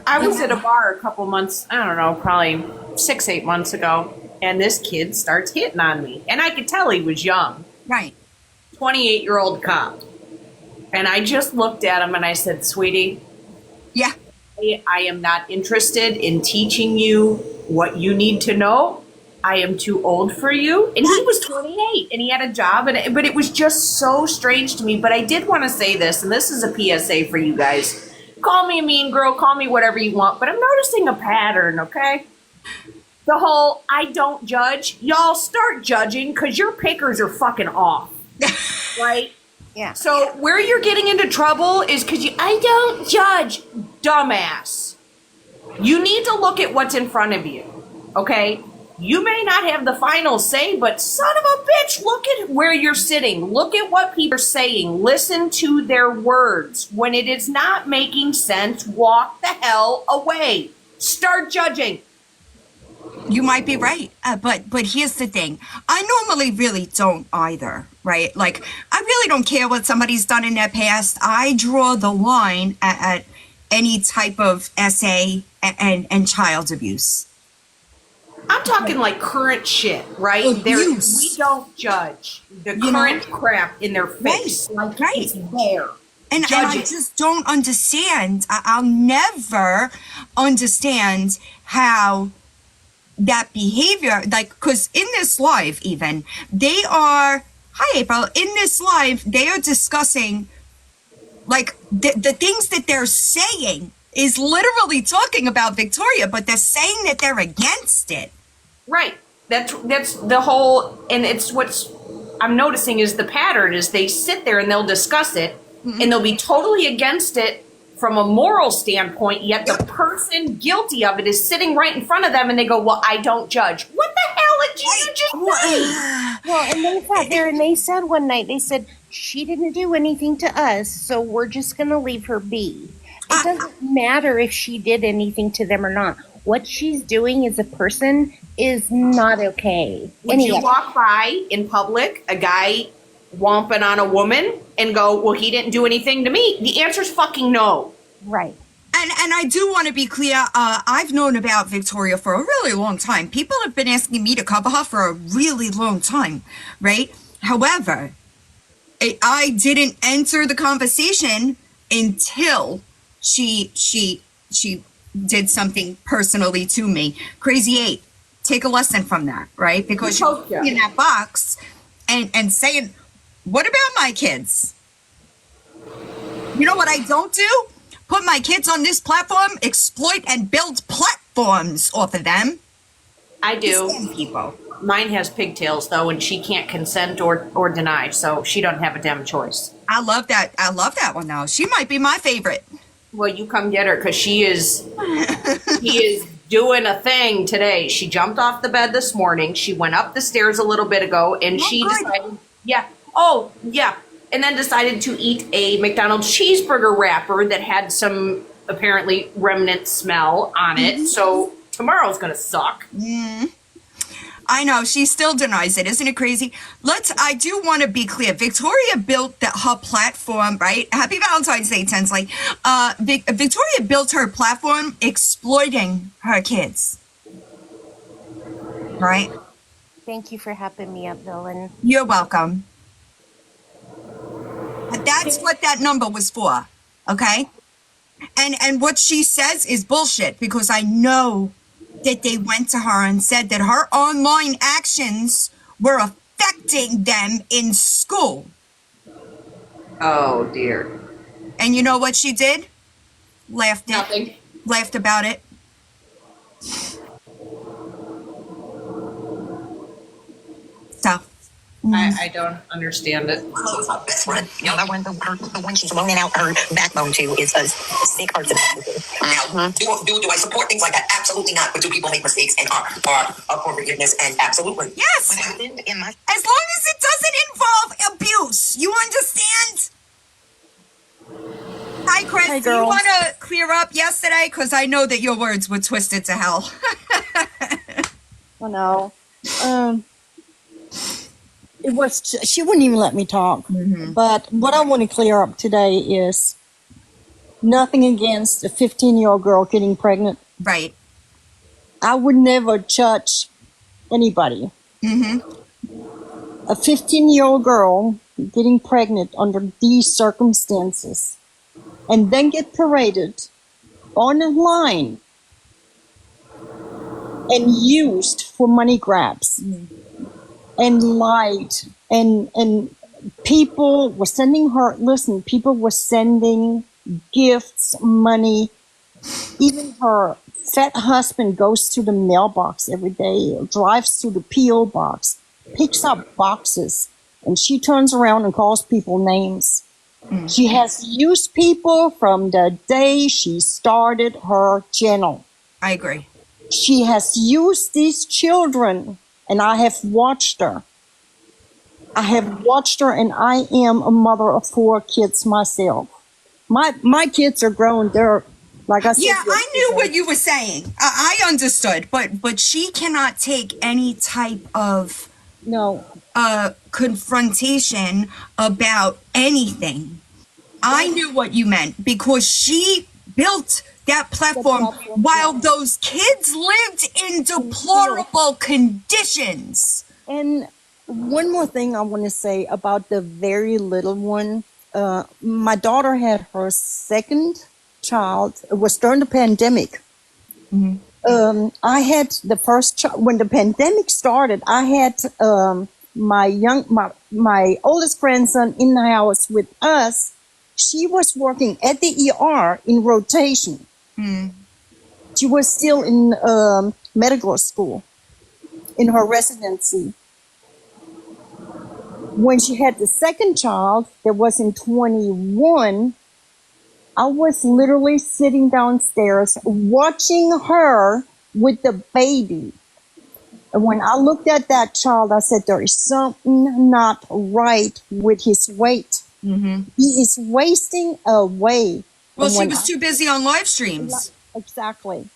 S11: I was at a bar a couple months, I don't know, probably 6-8 months ago. and this kid starts hitting on me. And I could tell he was young.
S1: Right.
S11: 28-year-old cop. And I just looked at him and I said, sweetie,
S1: yeah,
S11: I am not interested in teaching you what you need to know. I am too old for you. And he was 28 and he had a job. But it was just so strange to me. But I did want to say this, and this is a PSA for you guys. Call me a mean girl, call me whatever you want, but I'm noticing a pattern, okay? The whole I don't judge. Y'all start judging because your pickers are fucking off. Right?
S8: Yeah.
S11: So where you're getting into trouble is because I don't judge, dumbass. You need to look at what's in front of you, okay? You may not have the final say, but son of a bitch, look at where you're sitting. Look at what people are saying. Listen to their words. When it is not making sense, walk the hell away. Start judging.
S1: You might be right, but here's the thing. I normally really don't either, right? Like, I really don't care what somebody's done in their past. I draw the line at any type of essay and child abuse.
S11: I'm talking like current shit, right? We don't judge the current crap in their face.
S1: Right,
S11: like it's there.
S1: And I just don't understand. I'll never understand how that behavior, like, because in this live even, they are, hi April, in this live, they are discussing, like, the things that they're saying is literally talking about Victoria, but they're saying that they're against it.
S11: Right. That's the whole, and it's what's I'm noticing is the pattern is they sit there and they'll discuss it, and they'll be totally against it from a moral standpoint, yet the person guilty of it is sitting right in front of them and they go, well, I don't judge. What the hell did you just say?
S8: Well, and they sat there and they said one night, they said, she didn't do anything to us, so we're just going to leave her be. It doesn't matter if she did anything to them or not. What she's doing as a person is not okay.
S11: Would you walk by in public, a guy womping on a woman, and go, well, he didn't do anything to me? The answer's fucking no.
S8: Right.
S1: And I do want to be clear, I've known about Victoria for a really long time. People have been asking me to cover her for a really long time, right? However, I didn't enter the conversation until she did something personally to me. Crazy 8, take a lesson from that, right? Because you're in that box and saying, what about my kids? You know what I don't do? Put my kids on this platform, exploit and build platforms off of them.
S11: I do. People. Mine has pigtails though, and she can't consent or deny, so she doesn't have a damn choice.
S1: I love that. I love that one though. She might be my favorite.
S11: Well, you come get her because she is doing a thing today. She jumped off the bed this morning. She went up the stairs a little bit ago, and she decided, and then decided to eat a McDonald's cheeseburger wrapper that had some apparently remnant smell on it. So tomorrow's gonna suck.
S1: I know, she still denies it. Isn't it crazy? I do want to be clear. Victoria built her platform, right? Happy Valentine's Day, Tinsley. Victoria built her platform exploiting her kids. Right?
S8: Thank you for helping me up, Villain.
S1: You're welcome. That's what that number was for, okay? And what she says is bullshit, because I know that they went to her and said that her online actions were affecting them in school.
S11: Oh, dear.
S1: And you know what she did? Laughed about it. So.
S11: I don't understand it.
S10: Best friend. You know, the one she's loaning out her backbone to is a sick person. Now, do I support things like that? Absolutely not. But do people make mistakes and are up for forgiveness? And absolutely.
S1: Yes. As long as it doesn't involve abuse. You understand? Hi, Chris.
S12: Hey,
S1: do you want to clear up yesterday? Because I know that your words were twisted to hell.
S12: I know. It was. She wouldn't even let me talk. But what I want to clear up today is nothing against a 15-year-old girl getting pregnant.
S1: Right.
S12: I would never judge anybody.
S1: Mm-hmm.
S12: A 15-year-old girl getting pregnant under these circumstances and then get paraded on a line and used for money grabs and lied and people were sending her, listen, people were sending gifts, money. Even her fat husband goes to the mailbox every day, drives to the P.O. box, picks up boxes, and she turns around and calls people names. She has used people from the day she started her channel.
S1: I agree.
S12: She has used these children, and I have watched her. I have watched her, and I am a mother of 4 kids myself. My kids are grown. They're, like I said.
S1: Yeah, I knew what you were saying. I understood, but she cannot take any type of confrontation about anything. I knew what you meant because she built that platform while those kids lived in deplorable conditions.
S12: And one more thing I want to say about the very little one. My daughter had her second child. It was during the pandemic. I had the first child when the pandemic started. I had my oldest grandson in the house with us. She was working at the ER in rotation. She was still in medical school, in her residency. When she had the second child, that was in 21, I was literally sitting downstairs watching her with the baby. And when I looked at that child, I said, there is something not right with his weight. He is wasting away.
S1: Well, she was too busy on live streams.
S12: Exactly.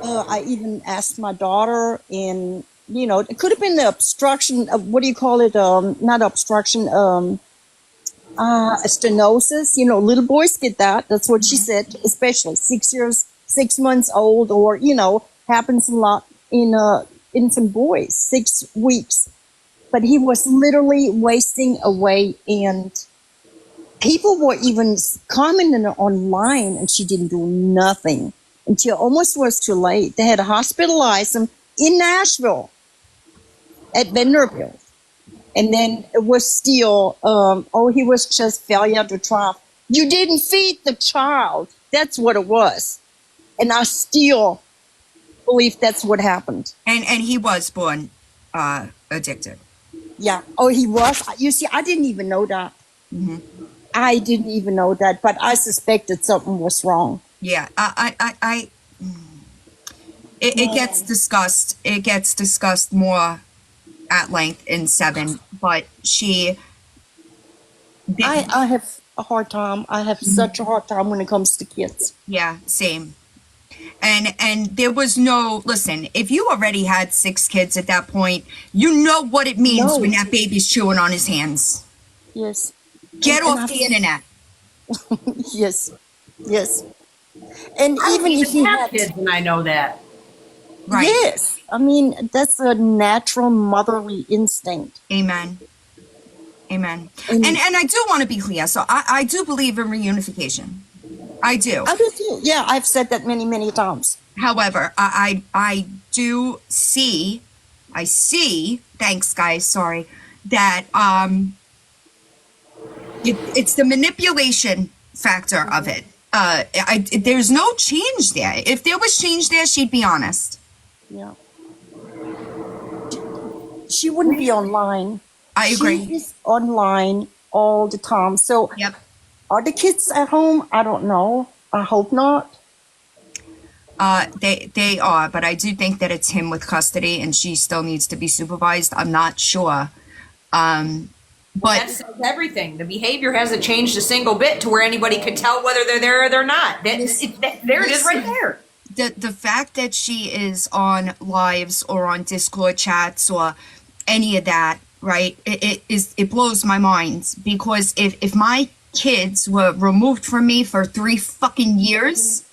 S12: I even asked my daughter, and it could have been the obstruction of, what do you call it? Not obstruction, stenosis. Little boys get that. That's what she said, especially 6 months old, or, happens a lot in infant boys, 6 weeks. But he was literally wasting away, and people were even commenting online, and she didn't do nothing until almost was too late. They had to hospitalize him in Nashville at Vanderbilt. And then it was still, he was just failure of the trial. You didn't feed the child. That's what it was. And I still believe that's what happened.
S1: And he was born addicted.
S12: Yeah. Oh, he was? You see, I didn't even know that. I didn't even know that, but I suspected something was wrong.
S1: Yeah, it gets discussed. It gets discussed more at length in 7, but she.
S12: I have a hard time. I have such a hard time when it comes to kids.
S1: Yeah, same. And there was no, listen, if you already had 6 kids at that point, you know what it means when that baby's chewing on his hands.
S12: Yes.
S1: Get off the internet.
S12: Yes. And
S11: I
S12: even if you
S11: have
S12: had
S11: kids, and I know that.
S1: Right.
S12: Yes. I mean, that's a natural motherly instinct.
S1: Amen. And I do want to be clear. So I do believe in reunification. I do.
S12: I do too. Yeah, I've said that many, many times.
S1: However, I do see, thanks guys, sorry, that it's the manipulation factor of it. There's no change there. If there was change there, she'd be honest.
S12: Yeah. She wouldn't be online.
S1: I agree.
S12: She is online all the time. So are the kids at home? I don't know. I hope not.
S1: They are, but I do think that it's him with custody, and she still needs to be supervised. I'm not sure. But
S11: that says everything. The behavior hasn't changed a single bit to where anybody could tell whether they're there or they're not. There it is right there.
S1: The fact that she is on lives or on Discord chats or any of that, right? It blows my mind, because if my kids were removed from me for 3 fucking years,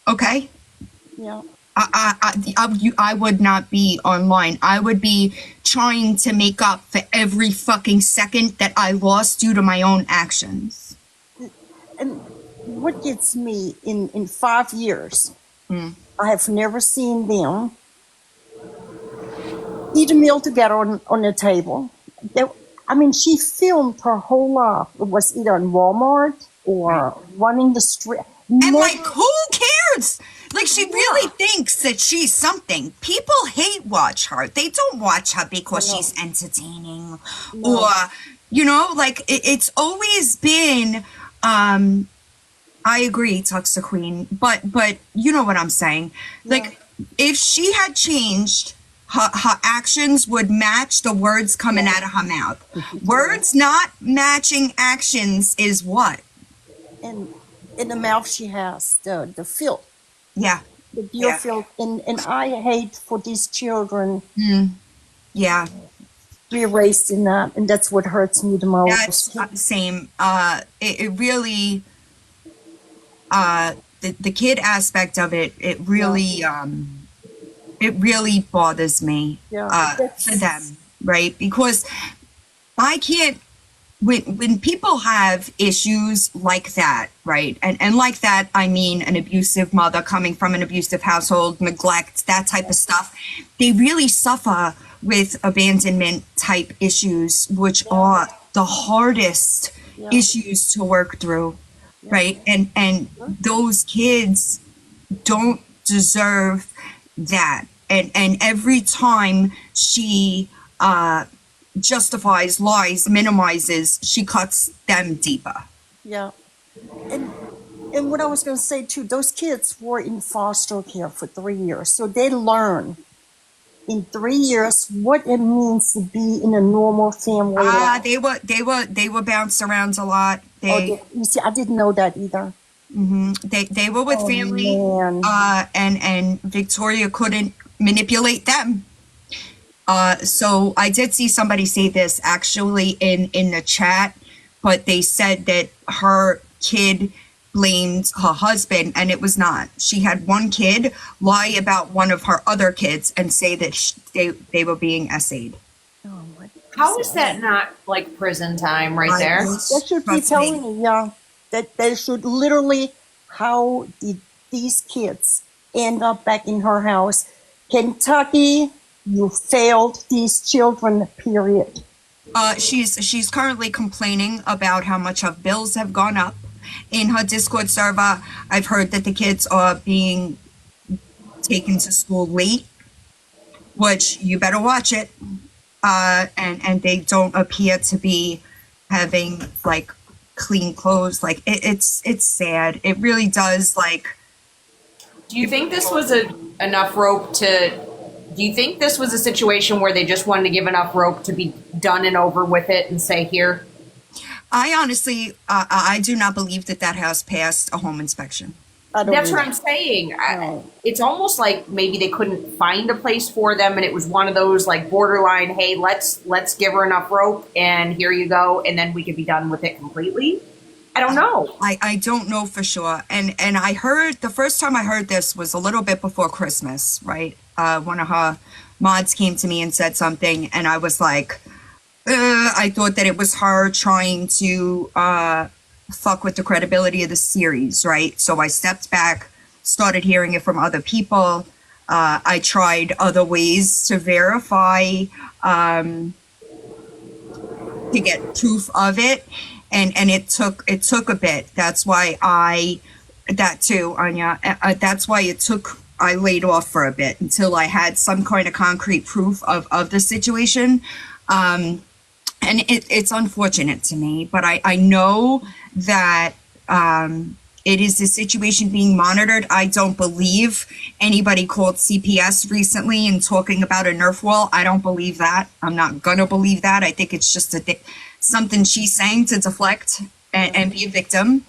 S1: okay?
S12: Yeah.
S1: I would not be online. I would be trying to make up for every fucking second that I lost due to my own actions.
S12: And what gets me in 5 years,
S1: Mm.
S12: I have never seen them eat a meal together on the table. I mean, she filmed her whole life. It was either in Walmart or running the street.
S1: And like, who cares? Like, she really thinks that she's something. People hate watch her. They don't watch her because she's entertaining, or you know, like it's always been. I agree, Tuxer Queen, but you know what I'm saying. Like, if she had changed, her actions would match the words coming out of her mouth. Words not matching actions is what?
S12: And in the mouth she has the filth.
S1: Yeah.
S12: The deer filth. And I hate for these children
S1: Yeah.
S12: be raised in that. And that's what hurts me the most.
S1: That's same. It really, the kid aspect of it, it really bothers me for them, right? Because I can't, when people have issues like that, right? And like that, I mean an abusive mother coming from an abusive household, neglect, that type of stuff, they really suffer with abandonment type issues, which are the hardest issues to work through, right? And those kids don't deserve that. And every time she justifies, lies, minimizes, she cuts them deeper.
S12: Yeah. And what I was going to say too, those kids were in foster care for 3 years. So they learn in 3 years what it means to be in a normal family.
S1: They were bounced around a lot.
S12: You see, I didn't know that either.
S1: They were with family, and Victoria couldn't manipulate them. So I did see somebody say this actually in the chat, but they said that her kid blamed her husband, and it was not. She had one kid lie about one of her other kids and say that they were being essayed.
S11: How is that not like prison time right there?
S12: That should be telling me, that they should literally, how did these kids end up back in her house? Kentucky, you failed these children, period.
S1: She's currently complaining about how much her bills have gone up. In her Discord server, I've heard that the kids are being taken to school late, which you better watch it. And they don't appear to be having like clean clothes. Like it's sad. It really does. Like,
S11: do you think this was enough rope to? Do you think this was a situation where they just wanted to give enough rope to be done and over with it and say, here?
S1: I honestly, I do not believe that house passed a home inspection.
S11: That's what I'm saying. It's almost like maybe they couldn't find a place for them, and it was one of those like borderline, hey, let's give her enough rope, and here you go, and then we could be done with it completely. I don't know.
S1: I don't know for sure. And I heard, the first time I heard this was a little bit before Christmas, right? One of her mods came to me and said something, and I was like, I thought that it was her trying to fuck with the credibility of the series, right? So I stepped back, started hearing it from other people. I tried other ways to verify, to get proof of it. And it took a bit. That's why that too, Anya, that's why I laid off for a bit until I had some kind of concrete proof of the situation. And it's unfortunate to me, but I know that it is a situation being monitored. I don't believe anybody called CPS recently and talking about a Nerf wall. I don't believe that. I'm not gonna believe that. I think it's just something she's saying to deflect and be a victim.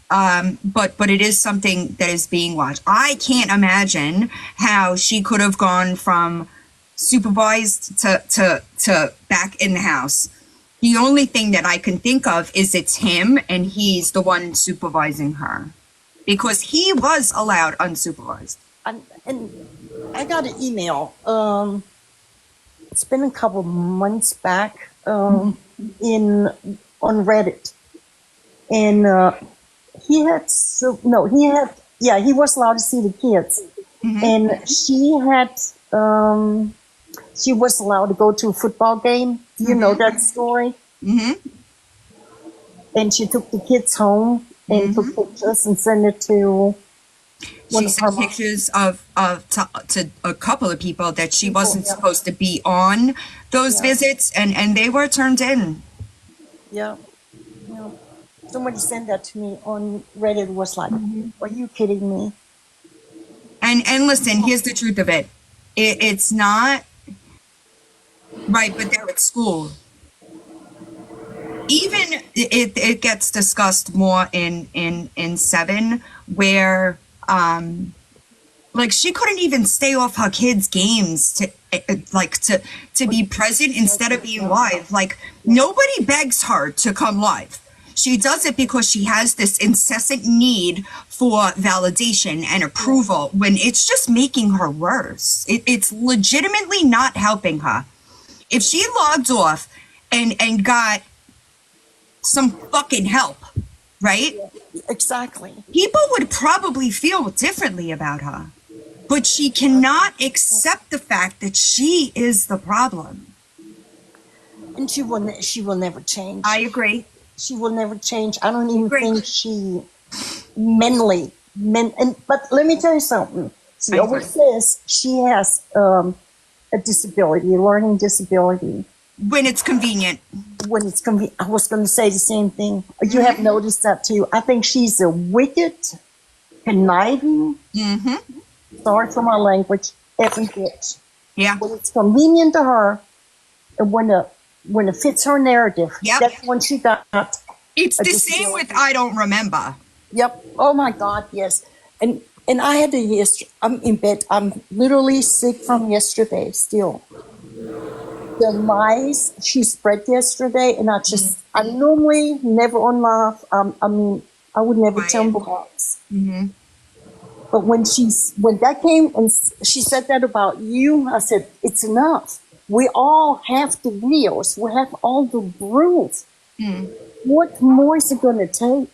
S1: But it is something that is being watched. I can't imagine how she could have gone from supervised to back in the house. The only thing that I can think of is it's him, and he's the one supervising her, because he was allowed unsupervised.
S12: and I got an email. It's been a couple months back in on Reddit, and he was allowed to see the kids, and she was allowed to go to a football game. Do you know that story? And she took the kids home and took pictures and sent it to.
S1: She sent pictures of to a couple of people that she wasn't supposed to be on those visits, and they were turned in.
S12: Yeah. Somebody sent that to me on Reddit. Was like, "Are you kidding me?"
S1: And listen, here's the truth of it. It's not right, but they're at school. Even it gets discussed more in 7, where like she couldn't even stay off her kids' games to be present instead of being live. Like nobody begs her to come live. She does it because she has this incessant need for validation and approval when it's just making her worse. It's legitimately not helping her. If she logged off and got some fucking help, right?
S12: Exactly.
S1: People would probably feel differently about her. But she cannot accept the fact that she is the problem.
S12: And she will never change.
S1: I agree.
S12: She will never change. I don't even think she but let me tell you something. She always says she has a disability, a learning disability.
S1: When it's convenient.
S12: When it's convenient. I was going to say the same thing. You have noticed that too. I think she's a wicked, conniving, sorry for my language, effing bitch.
S1: Yeah.
S12: When it's convenient to her, and when it fits her narrative, that's when she got.
S1: It's the same with I don't remember.
S12: Yep. Oh my God, yes. And I had the history. I'm in bed. I'm literally sick from yesterday still. The lies she spread yesterday, and I normally never on laugh. I would never tumble box. But when that came and she said that about you, I said, it's enough. We all have the videos. We have all the proof. What more is it going to take?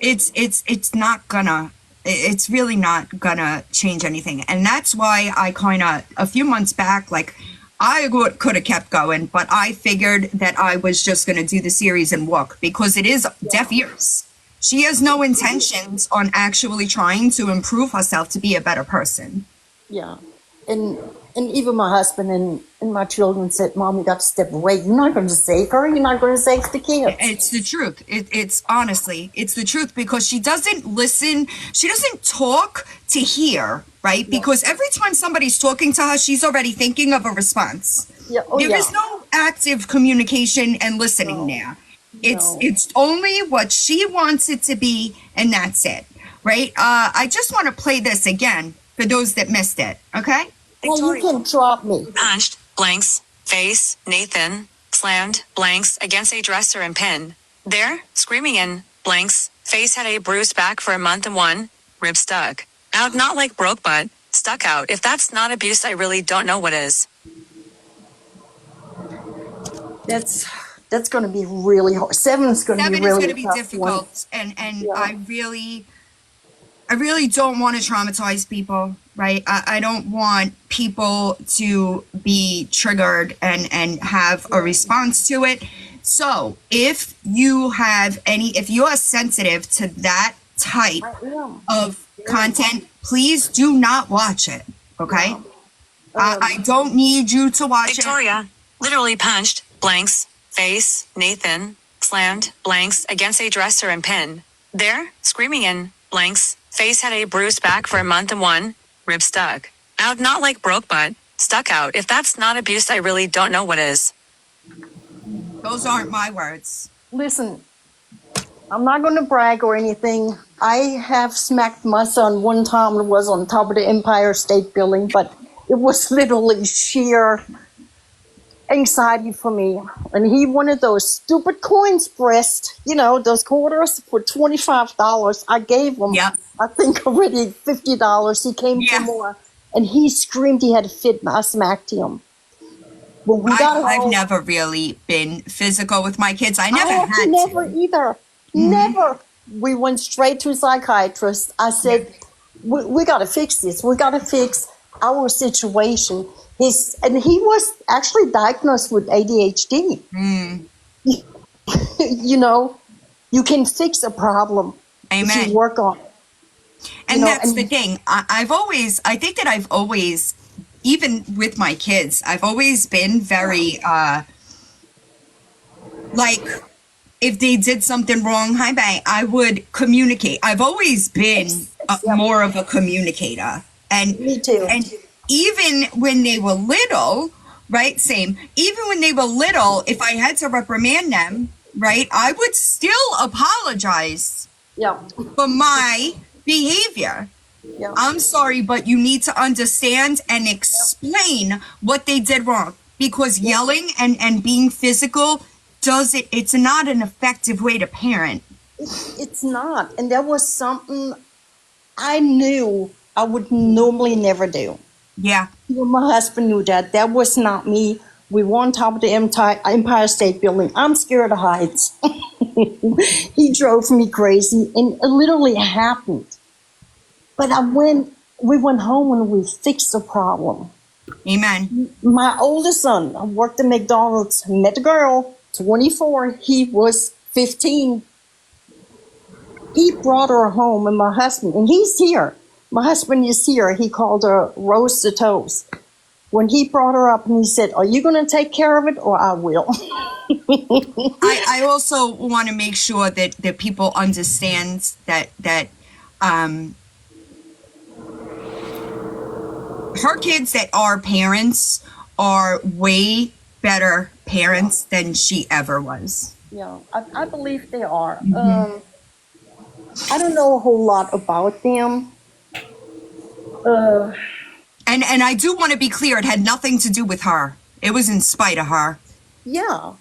S1: It's not gonna. It's really not gonna change anything, and that's why I kind of a few months back, like. I could have kept going, but I figured that I was just going to do the series and walk because it is deaf ears. She has no intentions on actually trying to improve herself to be a better person.
S12: Yeah. And even my husband and my children said, Mom, you got to step away. You're not going to save her. You're not going to save the kids.
S1: It's the truth. It's honestly, it's the truth because she doesn't listen. She doesn't talk to hear, right? Yeah. Because every time somebody's talking to her, she's already thinking of a response.
S12: Yeah.
S1: There is no active communication and listening there. It's only what she wants it to be, and that's it, right? I just want to play this again for those that missed it, okay?
S12: Well, you can drop me.
S2: Punched, blanks, face, Nathan, slammed, blanks, against a dresser and pin. There, screaming in, blanks, face had a bruised back for a month and 1, rib stuck. Out not like broke but, stuck out. If that's not abuse, I really don't know what is.
S12: That's going to be really hard. 7's going to be really
S1: going to be difficult, and yeah. I really don't want to traumatize people, right? I don't want people to be triggered and have a response to it. So if you are sensitive to that type of content, please do not watch it, okay? I don't need you to watch
S2: Victoria, literally punched, blanks, face, Nathan, slammed, blanks, against a dresser and pin. There, screaming in, blanks, face had a bruised back for a month and 1, rib stuck. Out not like broke but, stuck out. If that's not abuse, I really don't know what is.
S1: Those aren't my words.
S12: Listen, I'm not going to brag or anything. I have smacked my son one time. It was on top of the Empire State Building, but it was literally sheer anxiety for me. And he wanted those stupid coins pressed, those quarters for $25. I gave him,
S1: Yep.
S12: I think already $50. He came for more. And he screamed he had a fit. I smacked him. When we got
S1: I've
S12: home,
S1: never really been physical with my kids. I never
S12: I
S1: had
S12: never
S1: to.
S12: either. Never. We went straight to a psychiatrist. I said, we got to fix this. We got to fix our situation. And he was actually diagnosed with ADHD. You can fix a problem if you work on it.
S1: And that's the thing. I think that I've always, even with my kids, I've always been very, like, if they did something wrong, hi, bang, I would communicate. I've always been more of a communicator. And
S12: me too.
S1: And even when they were little, right? Same. Even when they were little, if I had to reprimand them, right, I would still apologize for my behavior. I'm sorry, but you need to understand and explain what they did wrong, because yelling and being physical it's not an effective way to parent.
S12: It's not. And that was something I knew I would normally never do.
S1: Yeah.
S12: My husband knew that. That was not me. We were on top of the Empire State Building. I'm scared of heights. He drove me crazy, and it literally happened. But we went home and we fixed the problem.
S1: Amen.
S12: My oldest son worked at McDonald's, met a girl, 24. He was 15. He brought her home, and my husband, and he's here. My husband is here. He called her roasted toast. When he brought her up and he said, "Are you going to take care of it or I will?"
S1: I also want to make sure that people understand that her kids that are parents are way better parents than she ever was.
S12: Yeah, I believe they are. I don't know a whole lot about them.
S1: And I do want to be clear, it had nothing to do with her. It was in spite of her.
S12: Yeah.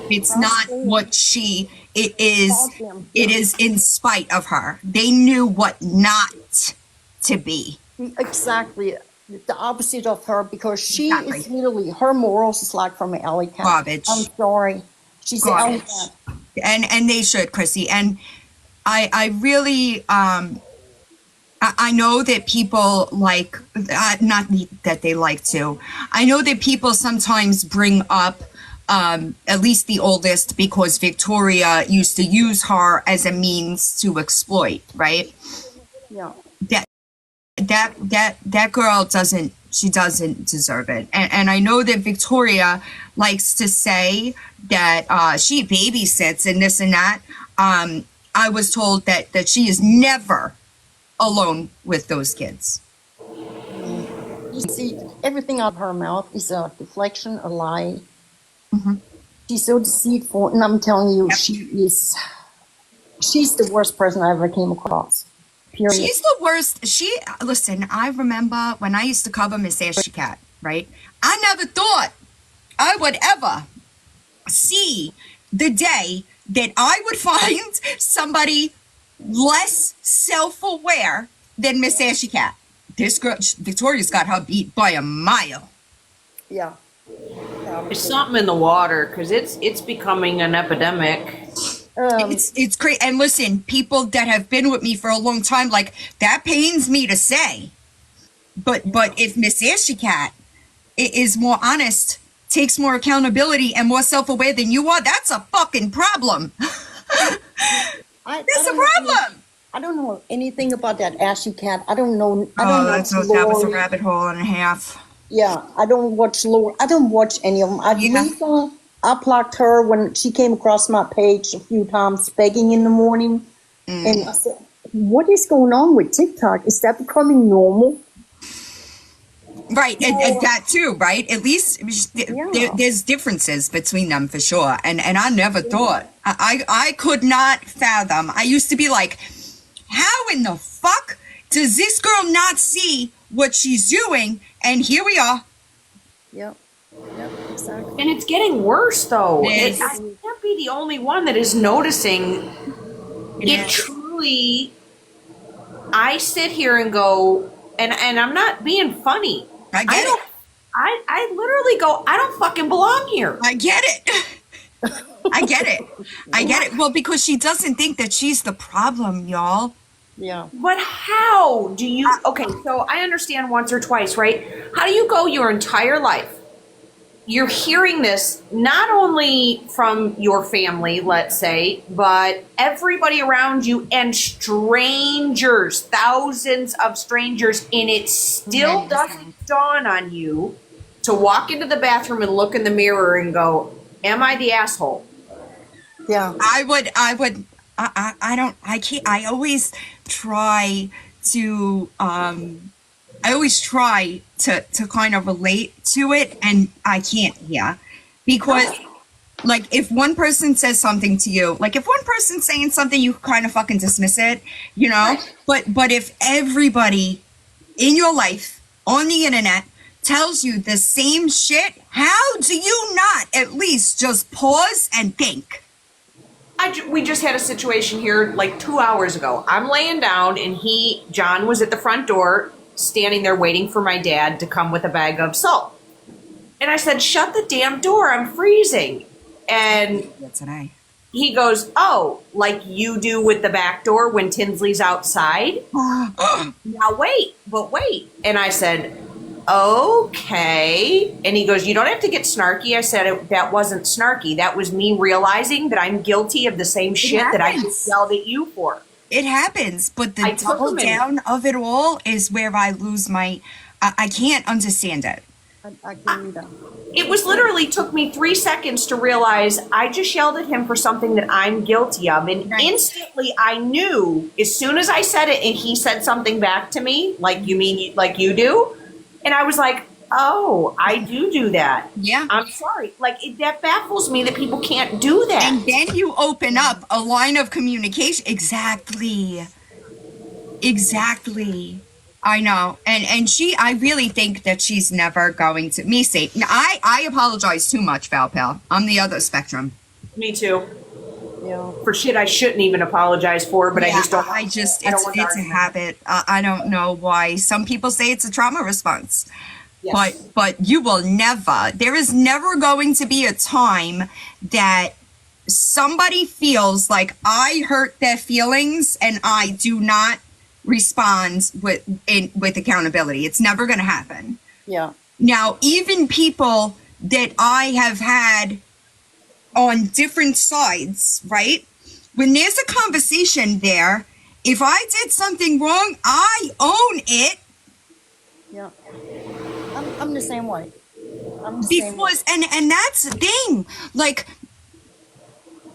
S1: It's not what it is in spite of her. They knew what not to be.
S12: Exactly. The opposite of her, because she is literally, her morals is like from an alley cat.
S1: Garbage.
S12: I'm sorry. She's an alley cat.
S1: And they should, Chrissy. And I really, I know that people like, not that they like to, I know that people sometimes bring up at least the oldest, because Victoria used to use her as a means to exploit, right?
S12: Yeah.
S1: That girl doesn't deserve it. And I know that Victoria likes to say that she babysits and this and that. I was told that she is never alone with those kids.
S12: You see, everything out of her mouth is a deflection, a lie. She's so deceitful, and I'm telling you, she's the worst person I ever came across. Period.
S1: She's the worst. Listen, I remember when I used to cover Miss Ashley Cat, right? I never thought I would ever see the day that I would find somebody less self-aware than Miss Ashley Cat. This girl, Victoria's got her beat by a mile.
S12: Yeah.
S11: There's something in the water, because it's becoming an epidemic.
S1: It's great. And listen, people that have been with me for a long time, like, that pains me to say. But if Miss Ashley Cat is more honest, takes more accountability, and more self-aware than you are, that's a fucking problem. That's a problem.
S12: I don't know anything about that Ashley Cat. I don't know.
S1: That was a rabbit hole and a half.
S12: Yeah, I don't watch Lori. I don't watch any of them. Lisa, I blocked her when she came across my page a few times begging in the morning. And I said, what is going on with TikTok? Is that becoming normal?
S1: Right, and that too, right? At least there's differences between them for sure. And I never thought, I could not fathom. I used to be like, how in the fuck does this girl not see what she's doing? And here we are.
S12: Yep. Exactly.
S11: And it's getting worse, though.
S1: It is.
S11: I can't be the only one that is noticing it
S1: is.
S11: truly. I sit here and go, and I'm not being funny.
S1: I get it.
S11: I literally go, I don't fucking belong here.
S1: I get it. I get it. I get it. Well, because she doesn't think that she's the problem, y'all.
S12: Yeah.
S11: But how do you, okay, so I understand once or twice, right? How do you go your entire life? You're hearing this not only from your family, let's say, but everybody around you and strangers, thousands of strangers, and it still doesn't dawn on you to walk into the bathroom and look in the mirror and go, am I the asshole?
S12: Yeah.
S1: I always try to, to kind of relate to it, and I can't, because like if one person says something to you, like if one person's saying something, you kind of fucking dismiss it, you know, but if everybody in your life on the internet tells you the same shit, how do you not at least just pause and think?
S11: We just had a situation here like 2 hours ago. I'm laying down and John was at the front door standing there waiting for my dad to come with a bag of salt. And I said, shut the damn door, I'm freezing. And he goes, oh, like you do with the back door when Tinsley's outside? Now wait. And I said, okay. And he goes, you don't have to get snarky. I said, that wasn't snarky. That was me realizing that I'm guilty of the same shit that I just yelled at you for.
S1: It happens, but the double down of it all is where I lose my, I can't understand it.
S12: I agree that.
S11: It was literally took me 3 seconds to realize I just yelled at him for something that I'm guilty of. And instantly I knew as soon as I said it and he said something back to me, like you mean, like you do. And I was like, oh, I do that.
S1: Yeah.
S11: I'm sorry. Like that baffles me that people can't do that.
S1: And then you open up a line of communication. Exactly. I know. And I really think that she's never going to say, I apologize too much, Val Pal. I'm the other spectrum.
S11: Me too. Yeah. For shit I shouldn't even apologize for, but I just don't.
S1: It's a habit. I don't know why. Some people say it's a trauma response. Yes. But you will never, there is never going to be a time that somebody feels like I hurt their feelings and I do not respond with accountability. It's never going to happen.
S12: Yeah.
S1: Now, even people that I have had on different sides, right? When there's a conversation there, if I did something wrong, I own it.
S12: Yeah. I'm the same way.
S1: And that's the thing. Like,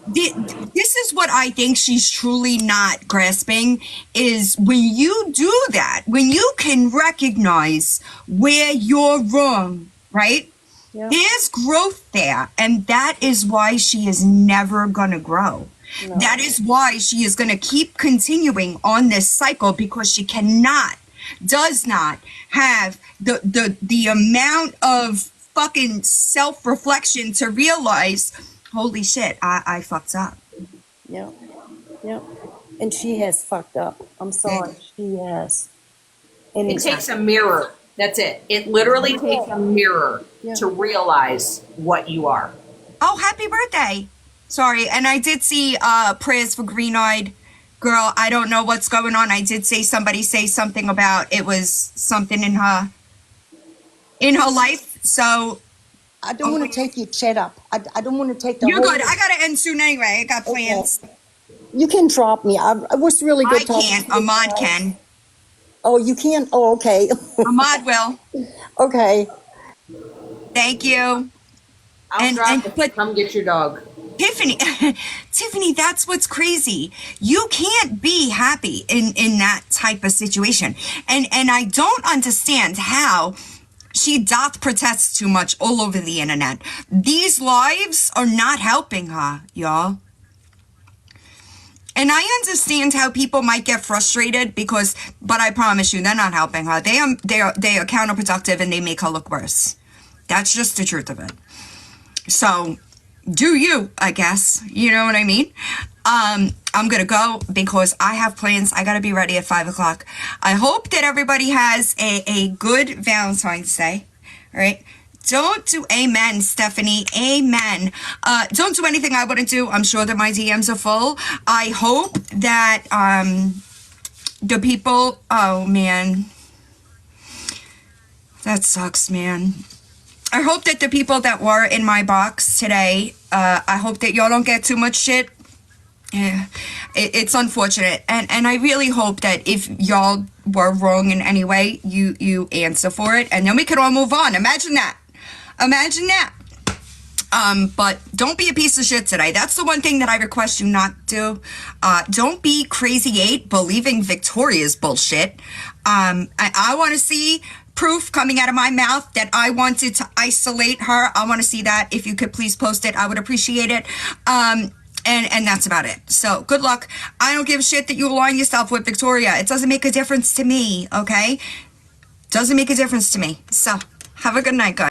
S1: this is what I think she's truly not grasping is when you do that, when you can recognize where you're wrong, right? Yeah. There's growth there. And that is why she is never going to grow. No. That is why she is going to keep continuing on this cycle because she does not have the amount of fucking self-reflection to realize, holy shit, I fucked up.
S12: Yeah. And she has fucked up. I'm sorry. She has. And
S11: it takes a mirror. That's it. It literally takes a mirror to realize what you are.
S1: Oh, happy birthday. Sorry. And I did see prayers for green-eyed girl. I don't know what's going on. I did see somebody say something about it was something in her life. So
S12: I don't want to take your chat up. I don't want to take the
S1: You're good. I got to end soon anyway. I got plans.
S12: Okay. You can drop me. It was really good talking.
S1: I can't. Ahmad can.
S12: Oh, you can? Oh, okay.
S1: Ahmad will.
S12: Okay.
S1: Thank you.
S11: But come get your dog.
S1: Tiffany, that's what's crazy. You can't be happy in that type of situation. And I don't understand how she doth protest too much all over the internet. These lives are not helping her, y'all. And I understand how people might get frustrated but I promise you, they're not helping her. They are counterproductive and they make her look worse. That's just the truth of it. So do you, I guess. You know what I mean? I'm gonna go because I have plans. I gotta be ready at 5 o'clock. I hope that everybody has a good Valentine's Day. All right. Don't do, amen, Stephanie, amen. Don't do anything I wouldn't do. I'm sure that my DMs are full. I hope that the people, oh man, that sucks, man. I hope that the people that were in my box today, I hope that y'all don't get too much shit. Yeah, it's unfortunate, and I really hope that if y'all were wrong in any way, you answer for it, and then we could all move on. Imagine that. But don't be a piece of shit today. That's the one thing that I request you not do. Don't be crazy 8 believing Victoria's bullshit. I want to see proof coming out of my mouth that I wanted to isolate her. I want to see that. If you could please post it, I would appreciate it. And that's about it. So good luck. I don't give a shit that you align yourself with Victoria. It doesn't make a difference to me, okay? Doesn't make a difference to me. So have a good night, guys.